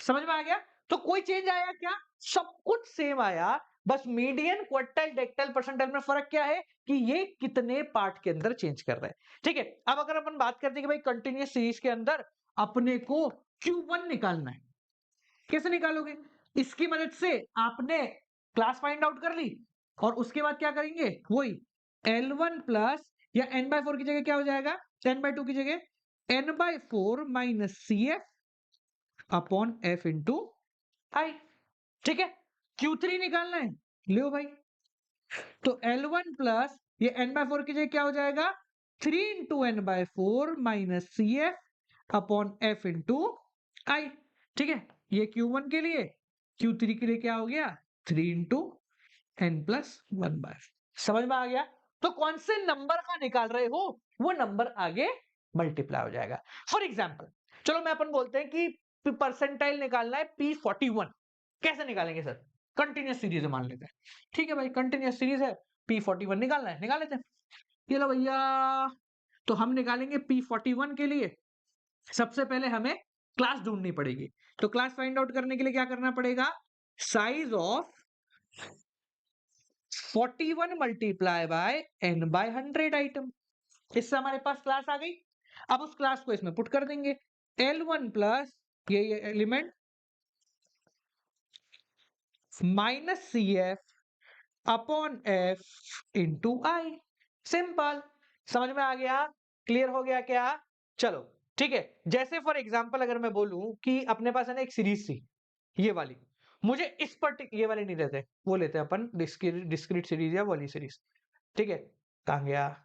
A: समझ में आ गया। तो कोई चेंज आया क्या, सब कुछ सेम आया, बस मीडियन क्वार्टाइल डेक्टाइल परसेंटाइल में फर्क क्या है कि ये कितने पार्ट के अंदर चेंज कर रहे हैं। ठीक है। अब अगर अपन बात करते हैं कि भाई कंटिन्यूअस सीरीज के अंदर अपने को Q1 निकालना है, कैसे निकालोगे, इसकी मदद से आपने क्लास फाइंड आउट कर ली, और उसके बाद क्या करेंगे, वही L1 प्लस, या n/4 की जगह क्या हो जाएगा, 10/2 की जगह n/4 minus CF upon F into I. ठीक है। Q3 निकालना है, लो भाई, तो L1 प्लस ये n/4 की जगह क्या हो जाएगा, 3 into N by 4 minus C F upon F into I. ठीक है, ये Q1 के लिए, Q3 के लिए क्या हो गया 3 इंटू एन प्लस 1/। समझ में आ गया? तो कौन से नंबर का निकाल रहे हो वो नंबर आगे मल्टीप्लाई हो जाएगा। फॉर एग्जाम्पल चलो मैं अपन बोलते हैं कि परसेंटाइल निकालना है P41। कैसे निकालेंगे सर? कंटिन्यूस सीरीज मान लेते हैं। ठीक है भाई, कंटिन्यूस सीरीज है, P41 निकालना है, निकाल लेते हैं। ये लो भैया, तो हम निकालेंगे P41 के लिए सबसे पहले हमें क्लास ढूंढनी पड़ेगी। तो क्लास फाइंड आउट करने के लिए क्या करना पड़ेगा, size of 41 multiply by n by 100 item. इससे हमारे पास क्लास आ गई। अब उस क्लास को इसमें पुट कर देंगे, L1 प्लस ये element minus C F upon F into I. Simple, समझ में आ गया? क्लियर हो गया क्या? चलो ठीक है, जैसे फॉर एग्जांपल अगर मैं बोलूं कि अपने पास है ना एक सीरीज थी, ये वाली, मुझे इस ये वाली नहीं लेते, वो लेते हैं अपन डिस्क्रीट सीरीज या वाली सीरीज। ठीक है, कहां गया?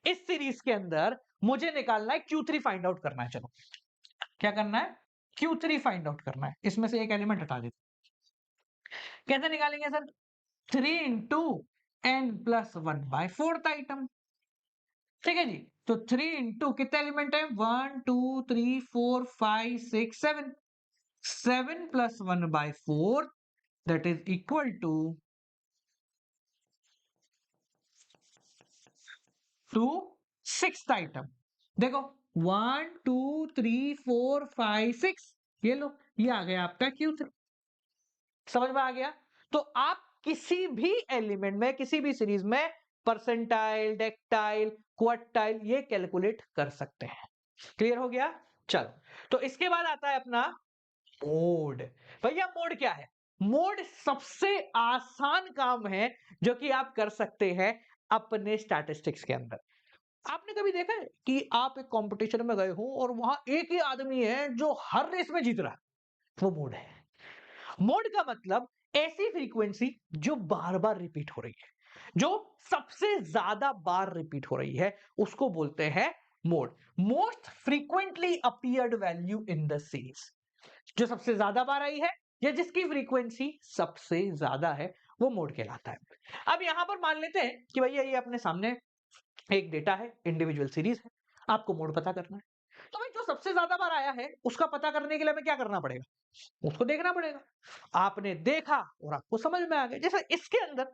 A: इस सीरीज के अंदर मुझे निकालना है Q3 फाइंड आउट करना है। चलो क्या करना है, Q3 फाइंड आउट करना है। इसमें से एक एलिमेंट हटा देते, कैसे निकालेंगे sir? 3 into n plus 1/4 item. ठीक है जी, तो 3 इंटू कितने एलिमेंट है, 1 2 3 4 5 6 7, 7 plus 1/4 that is equal to 6th item. देखो 1 2 3 4 5 6, ये लो, ये आ गया आपका Q3। समझ में आ गया? तो आप किसी भी एलिमेंट में, किसी भी सीरीज में परसेंटाइल, डेक्टाइल, क्वार्टाइल ये कैलकुलेट कर सकते हैं। क्लियर हो गया? चलो, तो इसके बाद आता है अपना मोड। भैया मोड क्या है? मोड सबसे आसान काम है जो कि आप कर सकते हैं अपने स्टैटिस्टिक्स के अंदर। आपने कभी देखा है कि आप एक कंपटीशन में गए हो और वहां एक ही आदमी है जो हर रेस में जीत रहा है? वो मोड है। मोड का मतलब ऐसी फ्रीक्वेंसी जो बार बार रिपीट हो रही है, जो सबसे ज्यादा बार रिपीट हो रही है, उसको बोलते हैं mode. Most frequently appeared value in the series, जो सबसे ज्यादा बार आई है या जिसकी फ्रीक्वेंसी सबसे ज्यादा है, वो मोड कहलाता है। अब यहां पर मान लेते हैं कि भैया ये अपने सामने एक डेटा है, इंडिविजुअल सीरीज है, आपको मोड पता करना है। तो भाई जो सबसे ज्यादा बार आया है उसका पता करने के लिए हमें क्या करना पड़ेगा, उसको देखना पड़ेगा। आपने देखा और आपको समझ में आ गया। जैसे इसके अंदर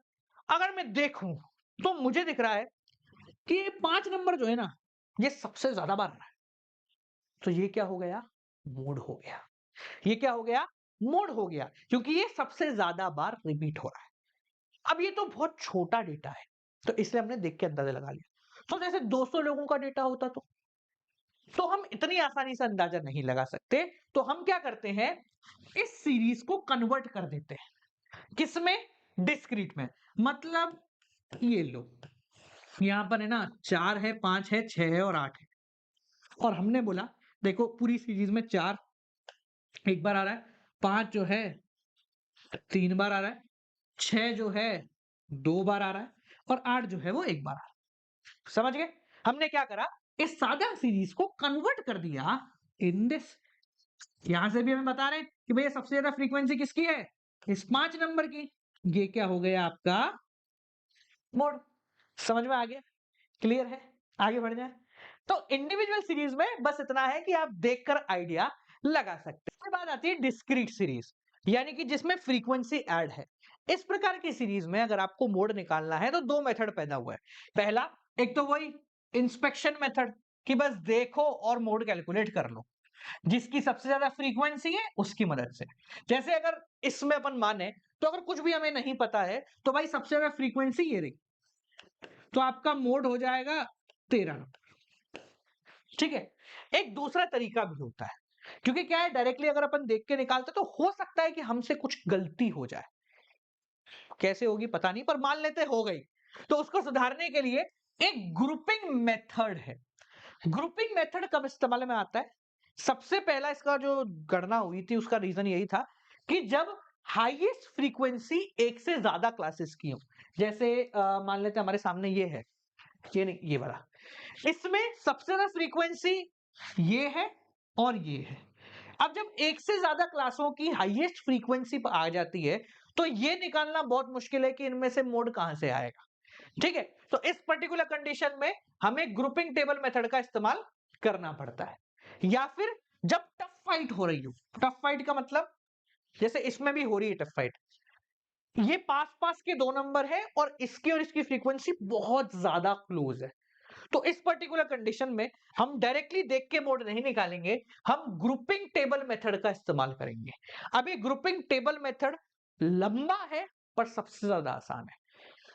A: अगर मैं देखूं तो मुझे दिख रहा है कि ये 5 नंबर जो है ना, ये सबसे ज्यादा बार आ रहा है। तो ये क्या हो गया, मोड हो गया। ये क्या हो गया, मोड हो गया, क्योंकि ये सबसे ज्यादा बार रिपीट हो रहा है। अब ये तो बहुत छोटा डेटा है, तो इसलिए हमने देख के अंदाजा लगा लिया। तो जैसे 200 लोगों का डेटा होता तो हम इतनी आसानी से अंदाजा नहीं लगा सकते। तो हम क्या करते हैं, इस सीरीज को कन्वर्ट कर देते हैं किसमें, डिस्क्रीट में। मतलब ये लो, यहां पर है ना 4 है, 5 है, 6 है और 8 है। और हमने बोला देखो पूरी सीरीज में 4 एक बार आ रहा है, 5 जो है 3 बार आ रहा है, 6 जो है 2 बार आ रहा है, और 8 जो है वो एक बार आ रहा है। समझ गए? हमने क्या करा, इस सादा सीरीज को कन्वर्ट कर दिया इन दिस। यहां से भी हमें बता रहे हैं कि भैया सबसे ज्यादा फ्रीक्वेंसी किसकी है, इस 5 नंबर की। ये क्या हो गया आपका मोड। समझ में आ गया? क्लियर है? आगे बढ़ जाए। तो इंडिविजुअल सीरीज में बस इतना है कि आप देखकर आइडिया लगा सकते हैं। इसके बाद आती है डिस्क्रीट सीरीज, यानी कि जिसमें फ्रीक्वेंसी ऐड है। इस प्रकार की सीरीज में अगर आपको मोड निकालना है तो दो मेथड पैदा हुआ है। पहला, एक तो वही इंस्पेक्शन मेथड कि बस देखो और मोड कैलकुलेट कर लो, जिसकी सबसे ज्यादा फ्रीक्वेंसी है उसकी मदद से। जैसे अगर इसमें अपन माने तो अगर कुछ भी हमें नहीं पता है तो भाई सबसे ज्यादा फ्रीक्वेंसी ये रही, तो आपका मोड हो जाएगा 13। ठीक है, एक दूसरा तरीका भी होता है, क्योंकि क्या है डायरेक्टली अगर अपन देख के निकालते तो हो सकता है कि हमसे कुछ गलती हो जाए। कैसे होगी पता नहीं, पर मान लेते हो गई, तो उसको सुधारने के लिए एक ग्रुपिंग मेथड है। ग्रुपिंग मेथड कब इस्तेमाल में आता है, सबसे पहला इसका जो गणना हुई थी उसका रीजन यही था कि जब हाईएस्ट फ्रीक्वेंसी एक से ज्यादा क्लासेस की हो। जैसे मान लेते हमारे सामने ये है ये नहीं, ये वाला। इसमें सबसे ज्यादा फ्रीक्वेंसी ये है और ये है। अब जब एक से ज्यादा क्लासों की हाईएस्ट फ्रीक्वेंसी आ जाती है तो ये निकालना बहुत मुश्किल है कि इनमें से मोड कहां से आएगा। ठीक है, तो इस पर्टिकुलर कंडीशन में हमें ग्रुपिंग टेबल मेथड का इस्तेमाल करना पड़ता है। या फिर जब टफ फाइट हो रही हो, टफ फाइट का मतलब जैसे इसमें भी हो रही है टफ फाइट, ये पास पास के दो नंबर है और इसकी और इसकी फ्रीक्वेंसी बहुत ज्यादा क्लोज है, तो इस पर्टिकुलर कंडीशन में हम डायरेक्टली देख के मोड नहीं निकालेंगे, हम ग्रुपिंग टेबल मेथड का इस्तेमाल करेंगे। अब ये ग्रुपिंग टेबल मेथड लंबा है पर सबसे ज्यादा आसान है।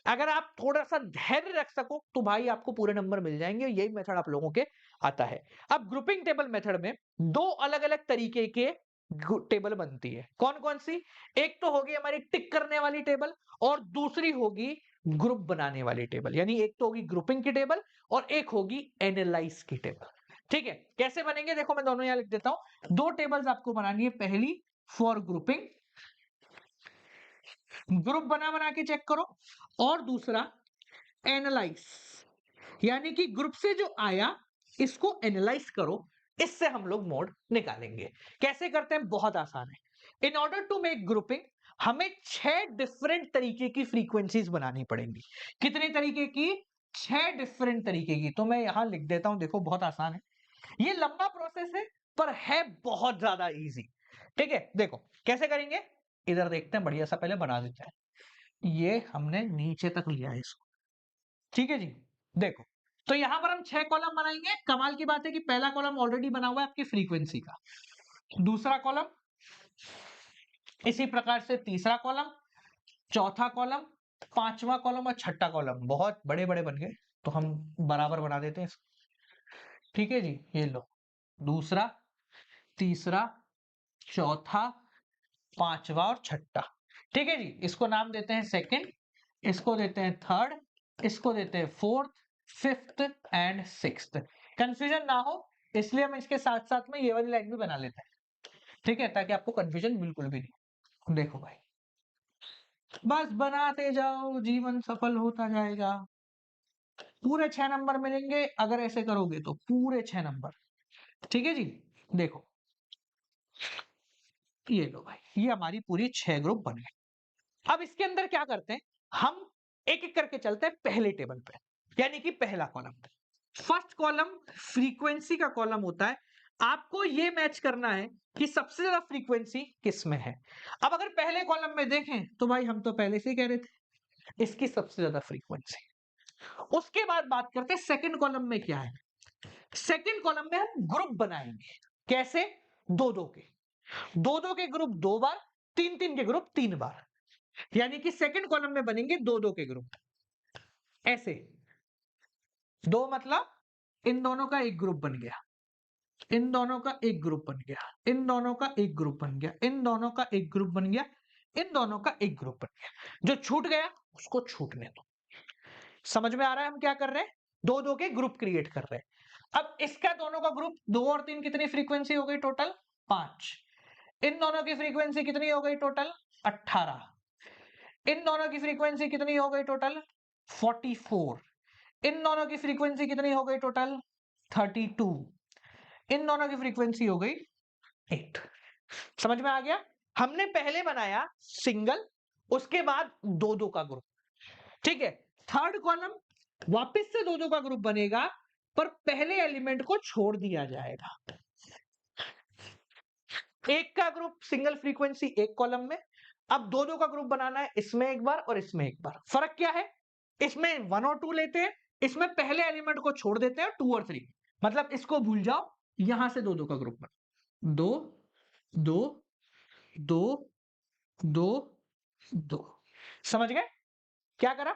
A: अगर आप थोड़ा सा धैर्य रख सको तो भाई आपको पूरे नंबर मिल जाएंगे, यही मेथड आप लोगों के आता है। अब ग्रुपिंग टेबल मेथड में दो अलग अलग तरीके के टेबल बनती है। कौन कौन सी? एक तो होगी हमारी टिक करने वाली टेबल और दूसरी होगी ग्रुप बनाने वाली टेबल। यानी एक तो होगी ग्रुपिंग की टेबल और एक होगी एनालाइज की टेबल। ठीक है, कैसे बनेंगे देखो, मैं दोनों यहां लिख देता हूं। दो टेबल्स आपको बनानी है, पहली फॉर ग्रुपिंग, ग्रुप बना बना के चेक करो, और दूसरा एनालाइज, यानी कि ग्रुप से जो आया इसको एनालाइज करो, इससे हम लोग मोड निकालेंगे। कैसे करते हैं? बहुत आसान है। In order to make grouping हमें 6 डिफरेंट तरीके की फ्रीक्वेंसीज बनानी पड़ेंगी। कितने तरीके की? 6 डिफरेंट तरीके की। तो मैं यहां लिख देता हूं, देखो बहुत आसान है, ये लंबा प्रोसेस है पर है बहुत ज्यादा इजी। ठीक है, देखो कैसे करेंगे, इधर देखते हैं, बढ़िया सा पहले बना देते हैं। ये हमने नीचे तक लिया है इसको, ठीक है जी। देखो, तो यहां पर हम 6 कॉलम बनाएंगे। कमाल की बात है कि पहला कॉलम ऑलरेडी बना हुआ है आपकी फ्रीक्वेंसी का, दूसरा कॉलम इसी प्रकार से, तीसरा कॉलम, चौथा कॉलम, पांचवा कॉलम और छठा कॉलम। बहुत बड़े बड़े बन गए तो हम बराबर बना देते हैं इसको। ठीक है जी, ये लो, दूसरा, तीसरा, चौथा, पांचवा और छठा। ठीक है जी, इसको नाम देते हैं सेकंड, इसको देते हैं थर्ड, इसको देते हैं fourth, fifth and sixth. Confusion ना हो इसलिए हम इसके साथ साथ में ये वाली लाइन भी बना लेते हैं। ठीक है, ताकि आपको कंफ्यूजन बिल्कुल भी नहीं। देखो भाई, बस बनाते जाओ, जीवन सफल होता जाएगा। पूरे 6 नंबर मिलेंगे अगर ऐसे करोगे तो, पूरे 6 नंबर। ठीक है जी, देखो ये लो भाई, ये हमारी पूरी 6 ग्रुप बन गए। अब इसके अंदर क्या करते हैं, हम एक एक करके चलते हैं पहले टेबल पे, यानी कि पहला कॉलम। फर्स्ट कॉलम फ्रीक्वेंसी का कॉलम होता है। आपको ये मैच करना है कि सबसे ज्यादा फ्रीक्वेंसी किस में है। अब अगर पहले कॉलम में देखें तो भाई हम तो पहले से ही कह रहे थे इसकी सबसे ज्यादा फ्रीक्वेंसी। उसके बाद बात करते हैं सेकंड कॉलम में क्या है। सेकंड कॉलम में हम ग्रुप बनाएंगे। कैसे? दो दो के, दो दो के ग्रुप 2 बार, तीन तीन के ग्रुप 3 बार, यानी कि सेकंड कॉलम में बनेंगे दो दो के ग्रुप। ऐसे दो मतलब इन दोनों का एक ग्रुप बन गया, इन दोनों का एक ग्रुप बन गया, इन दोनों का एक ग्रुप बन गया, इन दोनों का एक ग्रुप बन गया, इन दोनों का एक ग्रुप बन गया। जो छूट गया उसको छूटने दो। समझ में आ रहा है हम क्या कर रहे हैं? दो दो के ग्रुप क्रिएट कर रहे हैं। अब इसका दोनों का ग्रुप 2 और 3 कितनी फ्रीक्वेंसी हो गई टोटल? 5। इन दोनों की फ्रीक्वेंसी कितनी हो गई टोटल? 18। इन दोनों की फ्रीक्वेंसी कितनी हो गई टोटल? 44। इन दोनों की फ्रीक्वेंसी कितनी हो गई टोटल? 32। इन दोनों की फ्रीक्वेंसी हो गई 8। समझ में आ गया? हमने पहले बनाया सिंगल, उसके बाद दो दो का ग्रुप। ठीक है, थर्ड कॉलम वापस से दो दो का ग्रुप बनेगा पर पहले एलिमेंट को छोड़ दिया जाएगा। एक का ग्रुप सिंगल फ्रीक्वेंसी एक कॉलम में, अब दो दो का ग्रुप बनाना है, इसमें एक बार और इसमें एक बार। फर्क क्या है? इसमें 1 और 2 लेते हैं, इसमें पहले एलिमेंट को छोड़ देते हैं 2 और 3। मतलब इसको भूल जाओ, यहां से दो दो का ग्रुप बना, दो दो दो दो दो। समझ गए? क्या करा?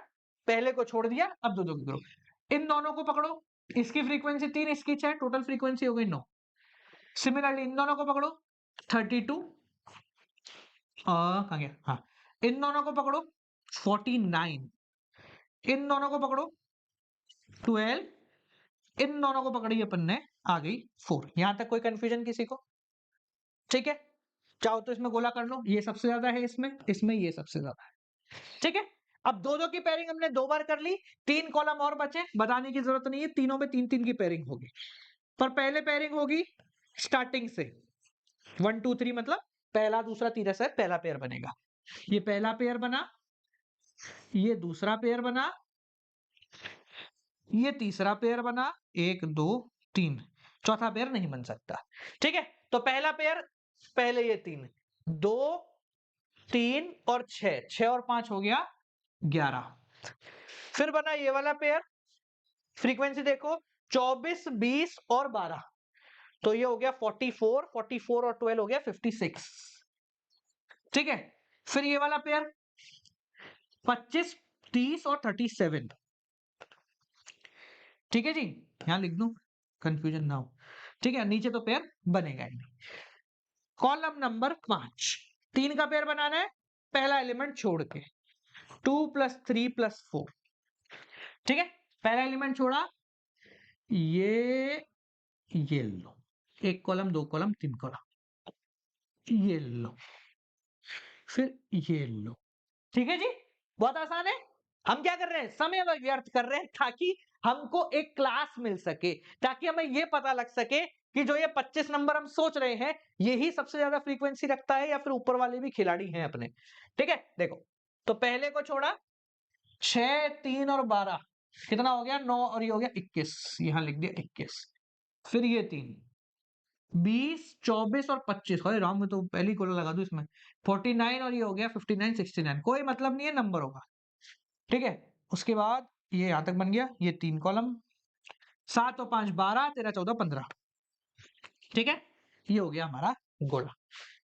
A: पहले को छोड़ दिया, अब दो दो के ग्रुप। इन दोनों को पकड़ो, इसकी फ्रीक्वेंसी 3, इसकी 6, टोटल फ्रीक्वेंसी हो गई 9। सिमिलरली इन दोनों को पकड़ो, 32, कहां गया, हाँ, इन दोनों को पकड़ो 49, इन दोनों को पकड़ो 12, इन दोनों को पकड़ी अपन ने, आ गई 4। यहां तक कोई कंफ्यूजन किसी को? ठीक है, चाहो तो इसमें गोला कर लो, ये सबसे ज्यादा है, इसमें इसमें ये सबसे ज्यादा है। ठीक है, अब दो दो की पेयरिंग हमने 2 बार कर ली, 3 कॉलम और बचे, बताने की जरूरत नहीं है, तीनों में 3-3 की पेयरिंग होगी। पर पहले पेयरिंग होगी स्टार्टिंग से 1 2 3, मतलब पहला दूसरा तीसरा से पहला पेयर बनेगा। ये पहला पेयर बना, ये दूसरा पेयर बना, ये तीसरा पेयर बना, 1 2 3, चौथा पेयर नहीं बन सकता। ठीक है, तो पहला पेयर पहले ये 3, 2 3 और 6, 6 और 5 हो गया 11। फिर बना ये वाला पेयर, फ्रीक्वेंसी देखो 24 20 और 12, तो ये हो गया 44, 44 और 12 हो गया 56। ठीक है, फिर ये वाला पेयर 25 30 और 37। ठीक है जी, यहां लिख दूं, कंफ्यूजन ना हो। ठीक है, नीचे तो पेयर बनेगा ही नहीं। कॉलम नंबर 5, 3 का पेयर बनाना है, पहला एलिमेंट छोड़ के 2 + 3 + 4। ठीक है, पहला एलिमेंट छोड़ा, ये लो, 1 कॉलम 2 कॉलम 3 कॉलम, ये लो, फिर ये लो। ठीक है जी, बहुत आसान है। हम क्या कर रहे हैं, समय व्यर्थ कर रहे हैं ताकि हमको एक क्लास मिल सके, ताकि हमें ये पता लग सके कि जो ये 25 नंबर हम सोच रहे हैं यही सबसे ज्यादा फ्रीक्वेंसी रखता है या फिर ऊपर वाले भी खिलाड़ी हैं अपने। ठीक है, देखो, तो पहले को छोड़ा, 6 3 और 12 कितना हो गया, 9 और ये हो गया 21, यहां लिख दिया 21। फिर ये 3 20 24 और 25, अरे राम, में तो पहली कोला लगा दूं इसमें, 49 और ये हो गया 59 69, कोई मतलब नहीं है, नंबर होगा। ठीक है, उसके बाद ये यहां तक बन गया, ये 3 कॉलम, 7 और 5 12 13 14 15। ठीक है, ये हो गया हमारा गोला।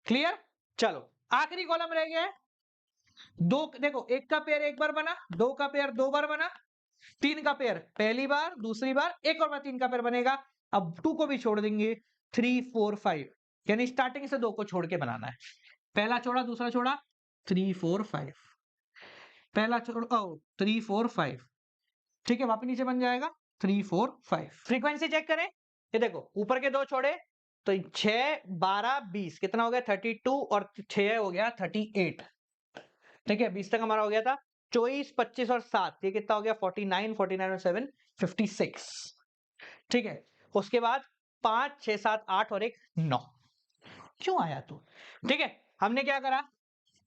A: क्लियर, चलो आखिरी कॉलम रह गया है दो। देखो, एक का पेयर एक बार बना, दो का पेयर 2 बार बना, 3 का पेयर पहली बार दूसरी बार, एक और बार 3 का पेयर बनेगा। अब 2 को भी छोड़ देंगे, 3 4 5, यानी स्टार्टिंग से 2 को छोड़ के बनाना है। पहला छोड़ा दूसरा छोड़ा, 3 4 5, पहला छोड़ा 3 4 5। ठीक है, वापस नीचे बन जाएगा 3 4 5। फ्रीक्वेंसी चेक करें, ये देखो ऊपर के 2 छोड़े तो 6 12 20 कितना हो गया 32 और 6 हो गया 38। ठीक है, 20 तक हमारा हो गया था, 24 25 और 7 ये कितना हो गया 49 49 और 7 56। ठीक है, उसके बाद 5 6 7 8 और एक 9। क्यों आया तू? ठीक है, हमने क्या करा,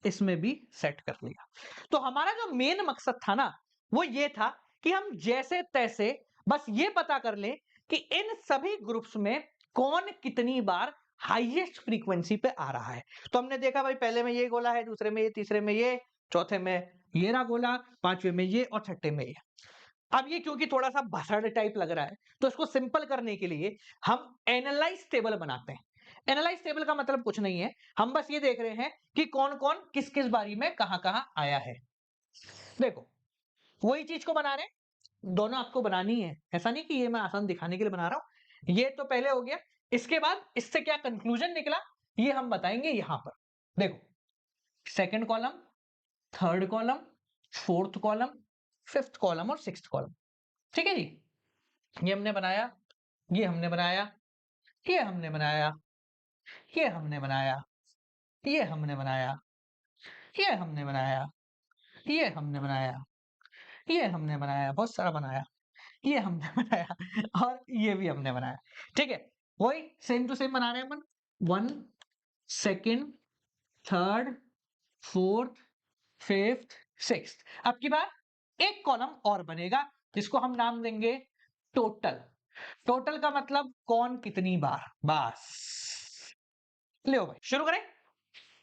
A: इसमें भी सेट कर लिया। तो हमारा जो मेन मकसद था ना, वो ये था कि हम जैसे तैसे बस ये पता कर ले कि इन सभी ग्रुप्स में कौन कितनी बार हाईएस्ट फ्रीक्वेंसी पे आ रहा है। तो हमने देखा भाई, पहले में ये गोला है, दूसरे में ये, तीसरे में ये, चौथे में ये रहा गोला, पांचवे में ये और छठे में ये। अब ये क्योंकि थोड़ा सा भसड़ टाइप लग रहा है, तो इसको सिंपल करने के लिए हम एनालाइज टेबल बनाते हैं। एनालाइज टेबल का मतलब कुछ नहीं है, हम बस ये देख रहे हैं कि कौन कौन किस किस बारी में कहां कहां आया है। देखो, वही चीज को बना रहे हैं, दोनों आपको बनानी है, ऐसा नहीं कि ये मैं आसान दिखाने के लिए बना रहा हूं। ये तो पहले हो गया, इसके बाद इससे क्या कंक्लूजन निकला ये हम बताएंगे यहां पर। देखो, second column, third column, fourth column, fifth column और सिक्स्थ कॉलम। ठीक है जी, ये हमने बनाया, ये हमने बनाया, ये हमने बनाया, ये हमने बनाया, ये हमने बनाया, ये हमने बनाया, ये हमने बनाया, ये हमने बनाया, बहुत सारा बनाया, ये हमने बनाया और ये भी हमने बनाया। ठीक है, वही सेम टू सेम बना रहे हैं अपन, 1 second third fourth fifth sixth. अब की बार एक कॉलम और बनेगा जिसको हम नाम देंगे टोटल। टोटल का मतलब कौन कितनी बार, बस। लो भाई शुरू करें।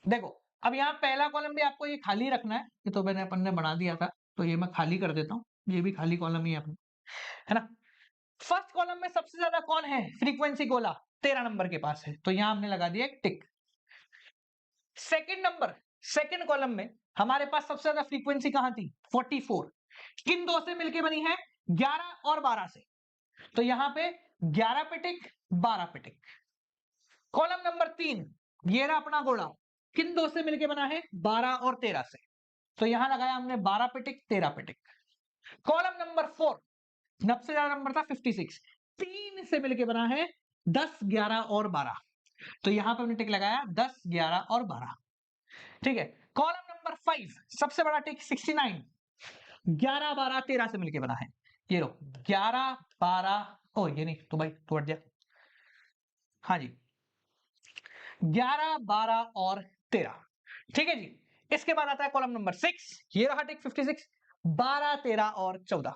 A: देखो, अब यहाँ पहला कॉलम भी आपको ये खाली रखना है, ये तो मैंने अपन ने बना दिया था, तो ये मैं खाली कर देता हूँ, ये भी खाली कॉलम ही है अपना, है ना। फर्स्ट कॉलम में सबसे ज्यादा कौन है फ्रीक्वेंसी गोला, 13 नंबर के पास है, तो यहां हमने लगा दिया एक टिक। सेकंड नंबर, सेकंड कॉलम में हमारे पास सबसे ज्यादा फ्रीक्वेंसी कहां थी, 44, किन दो से मिलके बनी है, 11 और 12 से, तो यहां पे 11 पे टिक, 12 पे टिक। कॉलम नंबर 3, ये रहा अपना गोला, किन दो से मिलके बना है, 12 और 13 से, तो यहां लगाया हमने 12 पे टिक 13 पे टिक। कॉलम नंबर 4, सबसे ज्यादा नंबर था 56, 3 से मिलके बना है 10 11 और 12, तो यहां पर हमने टिक लगाया 10 11 और 12। ठीक है, कॉलम नंबर 5, सबसे बड़ा टिक 69, 11 12 13 से मिलके बना है। ये लो 11 12, ओ ये नहीं तो भाई तू हट जा। हाँ जी 11 12 और 13, ठीक है जी। इसके बाद आता है कॉलम नंबर 6, ये रहा टिक 56, 12 13 और 14,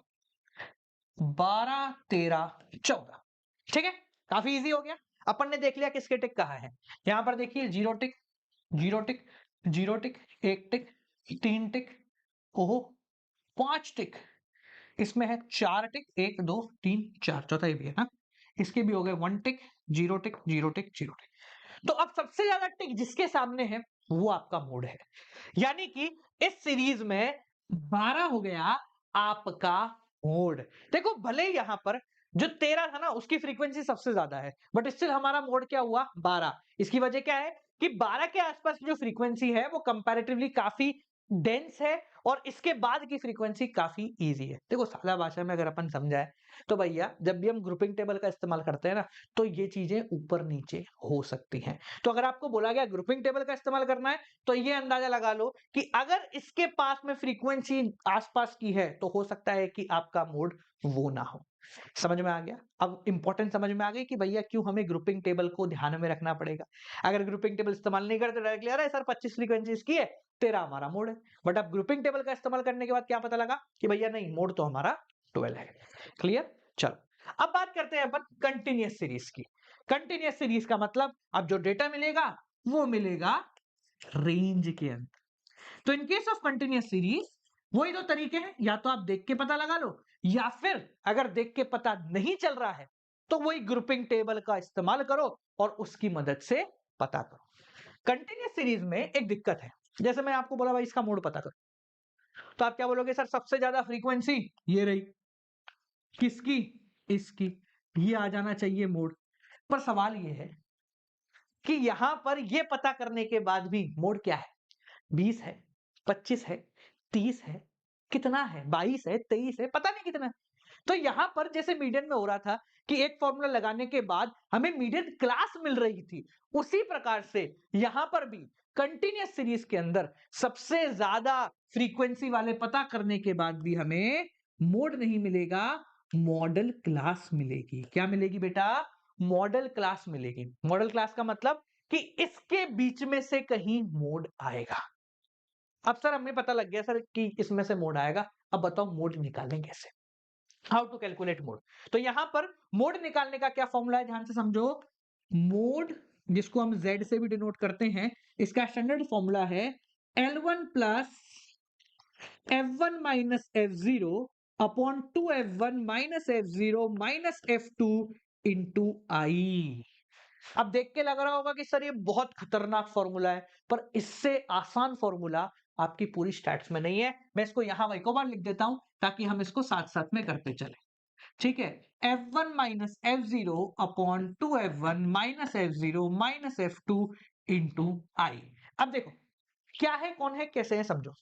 A: 12 13 14, ठीक है। काफी इजी हो गया। अपन ने देख लिया किसके टिक कहाँ है। यहां पर देखिए जीरो टिक, जीरो टिक, जीरो टिक, एक टिक, तीन टिक, ओहो 5 टिक, इसमें है 4 टिक, 1 2 3 4, चौथा ये भी है ना। इसके भी हो गए 1 टिक, जीरो टिक, जीरो टिक, जीरो टिक। तो अब सबसे ज्यादा टिक जिसके सामने है वो आपका मोड है। यानी कि इस सीरीज में 12 हो गया आपका मोड। देखो भले ही यहां पर जो 13 था ना उसकी फ्रीक्वेंसी सबसे ज्यादा है, बट स्टिल हमारा मोड क्या हुआ 12। इसकी वजह क्या है कि 12 के आसपास जो फ्रीक्वेंसी है वो कंपैरेटिवली काफी डेंस है और इसके बाद की फ्रीक्वेंसी काफी इजी है। देखो सादा भाषा में अगर अपन समझाए तो भैया जब भी हम ग्रुपिंग टेबल का इस्तेमाल करते हैं ना तो ये चीजें ऊपर नीचे हो सकती हैं। तो अगर आपको बोला गया ग्रुपिंग टेबल का इस्तेमाल करना है तो ये अंदाजा लगा लो कि अगर इसके पास में फ्रीक्वेंसी आसपास की है तो हो सकता है कि आपका मोड वो ना हो। समझ में आ गया। अब इंपॉर्टेंट समझ में आ गई कि भैया क्यों हमें ग्रुपिंग टेबल को ध्यान में रखना पड़ेगा। अगर ग्रुपिंग टेबल इस्तेमाल नहीं करते डायरेक्टली अरे सर 25 फ्रीक्वेंसी इसकी है 13 हमारा मोड है, बट अब ग्रुपिंग टेबल का इस्तेमाल करने के बाद क्या पता लगा कि भैया नहीं मोड तो हमारा 12 है। क्लियर। चलो अब बात करते हैं अपन कंटिन्यूअस सीरीज की। कंटिन्यूअस सीरीज का मतलब अब जो डेटा मिलेगा वो मिलेगा रेंज के अंदर। तो इन केस ऑफ कंटिन्यूअस सीरीज वही दो तरीके हैं, या तो आप देख के पता लगा लो या फिर अगर देख के पता नहीं चल रहा है तो वही ग्रुपिंग टेबल का इस्तेमाल करो और उसकी मदद से पता करो। कंटिन्यूअस सीरीज में एक दिक्कत है, जैसे मैं आपको बोला भाई इसका मोड पता करो, तो आप क्या बोलोगे सर सबसे ज्यादा फ्रीक्वेंसी ये रही किसकी, इसकी, ये आ जाना चाहिए मोड। पर सवाल ये है कि यहां पर ये पता करने के बाद भी मोड क्या है, 20 है, 25 है, 30 है, कितना है, 22 है, 23 है, पता नहीं कितना है। तो यहां पर जैसे मीडियन में हो रहा था कि एक फॉर्मूला लगाने के बाद हमें मीडियन क्लास मिल रही थी, उसी प्रकार से यहां पर भी कंटिन्यूअस सीरीज के अंदर सबसे ज्यादा फ्रीक्वेंसी वाले पता करने के बाद भी हमें मोड नहीं मिलेगा, मॉडल क्लास मिलेगी। क्या मिलेगी बेटा, मॉडल क्लास मिलेगी। मॉडल क्लास का मतलब कि इसके बीच में से कहीं मोड आएगा। अब सर हमें पता लग गया सर कि इसमें से मोड आएगा, अब बताओ मोड निकालें कैसे, हाउ टू कैलकुलेट मोड। तो यहां पर मोड निकालने का क्या फॉर्मूला है, ध्यान से समझो। मोड जिसको हम z से भी डिनोट करते हैं, इसका स्टैंडर्ड फॉर्मूला है L1 plus F1 minus F0 upon 2F1 minus F0 minus F2 into I. अब देख के लग रहा होगा कि सर ये बहुत खतरनाक फॉर्मूला है, पर इससे आसान फॉर्मूला आपकी पूरी स्टैट्स में नहीं है। मैं इसको यहां एक बार लिख देता हूं ताकि हम इसको साथ साथ में करते चले। ठीक है, F1 minus F0 upon 2F1 minus F0 minus F2 into I. अब देखो क्या है कौन है कैसे है समझो।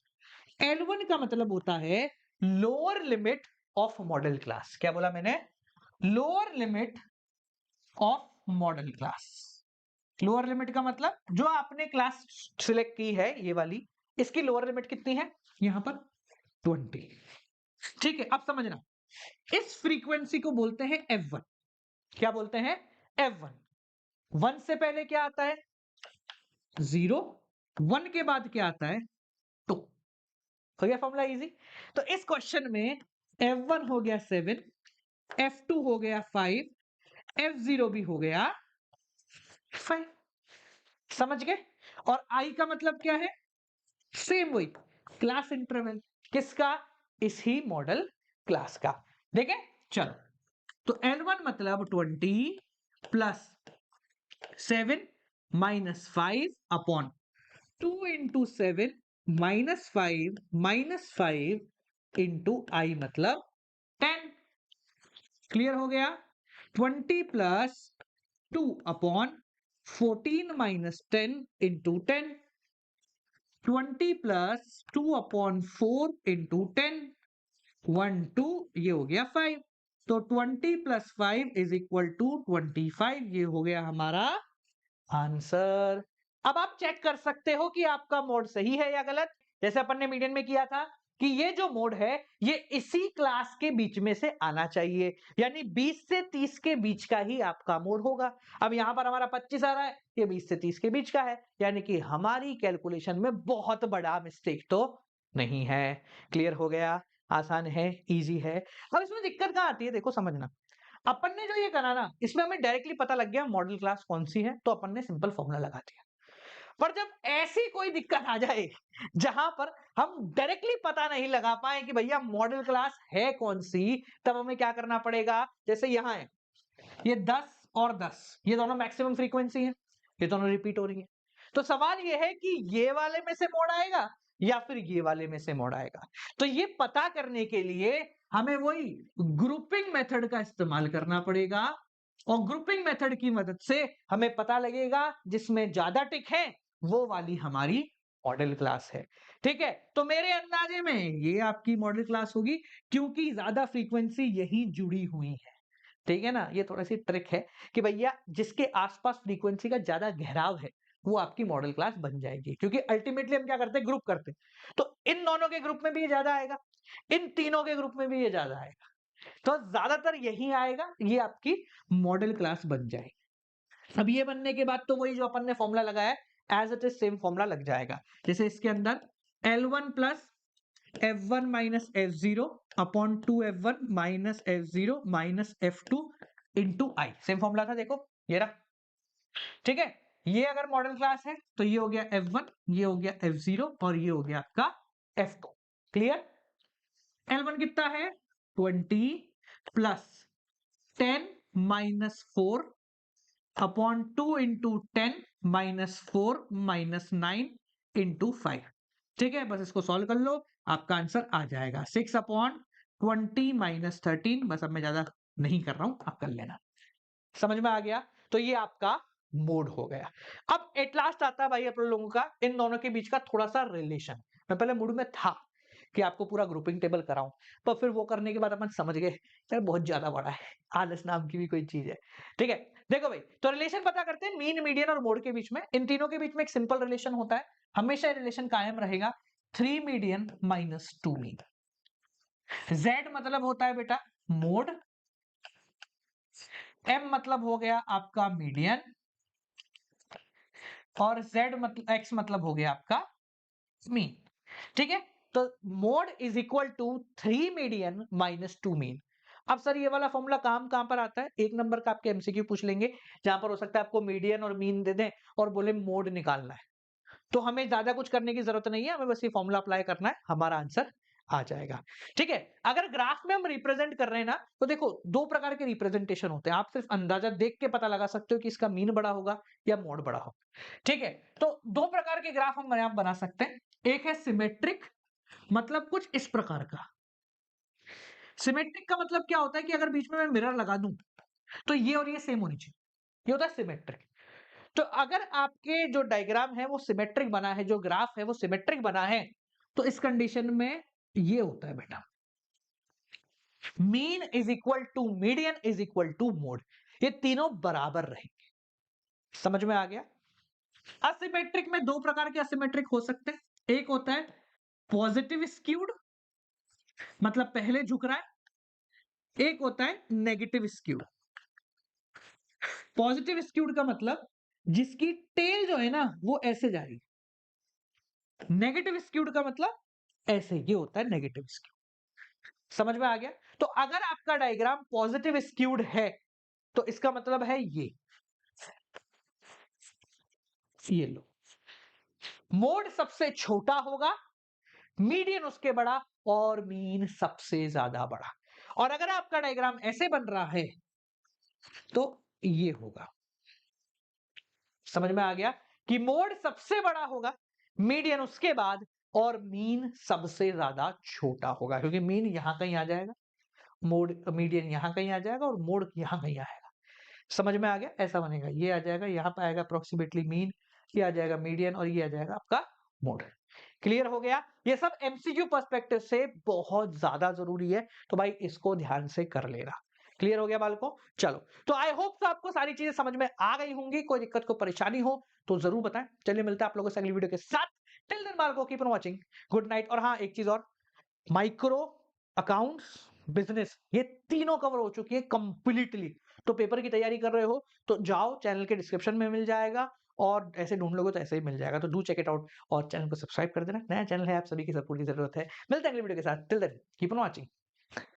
A: L1 का मतलब होता है lower limit of model class. क्या बोला मैंने, lower limit of model class. Lower limit का मतलब जो आपने क्लास सिलेक्ट की है ये वाली, इसकी लोअर लिमिट कितनी है यहां पर 20। ठीक है, अब समझना इस फ्रीक्वेंसी को बोलते हैं F1। क्या बोलते हैं, F1। 1 से पहले क्या आता है 0, 1 के बाद क्या आता है 2। हो गया फॉर्मूला इजी। तो इस क्वेश्चन में F1 हो गया 7, F2 हो गया 5, F0 भी हो गया 5। समझ गए। और I का मतलब क्या है, सेम वही क्लास इंटरवल, किसका, इसी मॉडल क्लास का। देखें चलो, तो L1 मतलब 20 plus 7 minus 5 upon 2 into 7 minus 5 into I मतलब 10। क्लियर हो गया। 20 plus 2 upon 14 minus 10 into 10, 20 plus 2 upon 4 into 10, 1 2 ये हो गया 5। तो 20 प्लस 5 इज इक्वल टू 25, ये हो गया हमारा आंसर। अब आप चेक कर सकते हो कि आपका मोड सही है या गलत, जैसे अपन ने मीडियन में किया था। कि ये जो मोड है ये इसी क्लास के बीच में से आना चाहिए, यानी 20 से 30 के बीच का ही आपका मोड होगा। अब यहां पर हमारा 25 आ रहा है, ये 20 से 30 के बीच का है, यानी कि हमारी कैलकुलेशन में बहुत बड़ा मिस्टेक तो नहीं है। क्लियर हो गया? आसान है, इजी है। अब इसमें दिक्कत कहां आती है, देखो समझना। अपन ने जो ये करा ना, इसमें हमें डायरेक्टली पता लग गया मॉडल क्लास कौन सी है, तो अपन ने सिंपल फॉर्मूला लगा दिया। पर जब ऐसी कोई दिक्कत आ जाए जहां पर हम डायरेक्टली पता नहीं लगा पाए कि भैया मॉडल क्लास है कौन सी, तब हमें क्या करना पड़ेगा। जैसे यहां है ये 10 और 10, ये दोनों मैक्सिमम फ्रीक्वेंसी है, ये दोनों रिपीट हो रही है। तो सवाल ये है कि ये वाले में से मोड आएगा या फिर ये वाले में से मोड आएगा। तो ये पता करने के लिए हमें वही ग्रुपिंग मेथड का इस्तेमाल करना पड़ेगा, और ग्रुपिंग मेथड की मदद से हमें पता लगेगा जिसमें ज्यादा टिक है वो वाली हमारी मॉडल क्लास है। ठीक है, तो मेरे अंदाजे में ये आपकी मॉडल क्लास होगी, क्योंकि ज्यादा फ्रीक्वेंसी यही जुड़ी हुई है। ठीक है ना, ये थोड़ी सी ट्रिक है कि भैया जिसके आसपास फ्रीक्वेंसी का ज्यादा घेराव है वो आपकी मॉडल क्लास बन जाएगी, क्योंकि अल्टीमेटली हम क्या करते हैं, ग्रुप करते हैं। तो इन दोनों के ग्रुप में भी ये ज्यादा आएगा, इन तीनों के ग्रुप में भी ये ज्यादा आएगा, तो ज्यादातर यही आएगा, ये आपकी मॉडल क्लास बन जाएगी। अब ये बनने के बाद तो वही जो अपन ने फॉर्मूला लगाया है as it is same formula लग जाएगा। जैसे इसके अंदर L1 plus F1 minus F0 upon 2F1 minus F0 minus F2 into I, same formula था, देखो ये रहा। ठीक है, ये अगर मॉडल क्लास है तो ये हो गया F1, ये हो गया F0 और ये हो गया आपका F2। क्लियर? L1 कितना है 20 plus 10 minus 4 upon 2 into 10 minus 4 minus 9 into 5। ठीक है, बस इसको सॉल्व कर लो, आपका आंसर आ जाएगा 6 अपॉन 20 माइनस 13। बस अब मैं ज्यादा नहीं कर रहा हूं, आप कर लेना। समझ में आ गया? तो ये आपका मोड हो गया। अब एट लास्ट आता है भाई अपन लोगों का इन दोनों के बीच का थोड़ा सा रिलेशन। मैं पहले मूड में था कि आपको पूरा ग्रुपिंग टेबल कराऊं, पर फिर वो करने के बाद अपन समझ गए यार बहुत ज्यादा बड़ा है, आलस नाम की भी कोई चीज है। ठीक है, देखो भाई, तो रिलेशन पता करते हैं मीन, मीडियन और मोड के बीच में। इन तीनों के बीच में एक सिंपल रिलेशन होता है, हमेशा रिलेशन कायम रहेगा, 3 मीडियन माइनस 2 मीन। Z मतलब होता है बेटा मोड, M मतलब हो गया आपका मीडियन, और Z मतलब X मतलब हो गया आपका मीन। ठीक है, तो mode is equal to 3 median minus 2 mean. अब सर ये वाला फॉर्मूला काम कहां पर आता है, एक नंबर का आपके एमसीक्यू पूछ लेंगे, जहां पर हो सकता है आपको मीडियन और मीन दे दें और बोले मोड निकालना है। तो हमें ज्यादा कुछ करने की जरूरत नहीं है, हमें बस ये फॉर्मूला अप्लाई करना है, हमारा आंसर आ जाएगा। ठीक है, अगर ग्राफ में हम रिप्रेजेंट कर रहे हैं ना, तो देखो दो प्रकार के रिप्रेजेंटेशन होते हैं, आप सिर्फ अंदाजा देख के पता लगा सकते हो कि इसका मीन बड़ा होगा या मोड बड़ा होगा। ठीक है, तो दो प्रकार के ग्राफ हम यहां बना सकते हैं। एक है सिमेट्रिक, मतलब कुछ इस प्रकार का। सिमेट्रिक का मतलब क्या होता है कि अगर बीच में मैं मिरर लगा दूं तो ये और ये सेम होनी चाहिए, ये होता है सिमेट्रिक। तो अगर आपके जो डायग्राम है वो सिमेट्रिक बना है, जो ग्राफ है वो सिमेट्रिक बना है, तो इस कंडीशन में ये होता है बेटा, mean is equal to median is equal to mode, ये तीनों बराबर रहेंगे। समझ में आ गया? असिमेट्रिक में दो प्रकार के असिमेट्रिक हो सकते हैं, एक होता है पॉजिटिव स्क्यूड, मतलब पहले झुक रहा है, एक होता है नेगेटिव स्क्यूड। पॉजिटिव स्क्यूड का मतलब जिसकी टेल जो है ना वो ऐसे जा रही है, नेगेटिव स्क्यूड का मतलब ऐसे, ये होता है नेगेटिव स्क्यूड। समझ में आ गया? तो अगर आपका डायग्राम पॉजिटिव स्क्यूड है तो इसका मतलब है ये लो, मोड सबसे छोटा होगा, मीडियन उसके बड़ा, और मीन सबसे ज्यादा बड़ा। और अगर आपका डायग्राम ऐसे बन रहा है तो ये होगा। समझ में आ गया कि मोड सबसे बड़ा होगा, मीडियन उसके बाद, और मीन सबसे ज्यादा छोटा होगा, क्योंकि मीन यहां कहीं आ जाएगा, मोड मीडियन यहां कहीं आ जाएगा और मोड यहां कहीं आएगा। समझ में आ गया? ऐसा बनेगा, ये आ जाएगा यहां पे आएगा अप्रोक्सीमेटली मीन, ये आ जाएगा मीडियन और ये आ जाएगा आपका मोड। क्लियर हो गया? ये सब एमसीक्यू पर्सपेक्टिव से बहुत ज्यादा जरूरी है, तो भाई इसको ध्यान से कर लेना। क्लियर हो गया बालकों? चलो, तो आई होप तो आपको सारी चीजें समझ में आ गई होंगी। कोई दिक्कत को परेशानी हो तो जरूर बताएं। चलिए मिलते हैं आप लोगों से अगली वीडियो के साथ। टिल देन बालकों keep on watching, good night. और हाँ, एक चीज और, माइक्रो, अकाउंट्स, बिज़नेस, ये तीनों कवर हो चुकी है कंप्लीटली। तो पेपर की तैयारी कर रहे हो तो जाओ, चैनल के डिस्क्रिप्शन में मिल जाएगा और ऐसे ढूँढ लोगे तो ऐसे ही मिल जाएगा। तो डू चेक इट आउट और चैनल को सब्सक्राइब कर देना। नया चैनल है, आप सभी की सपोर्ट की ज़रूरत है। मिलते हैं अगली वीडियो के साथ। Till then keep on watching.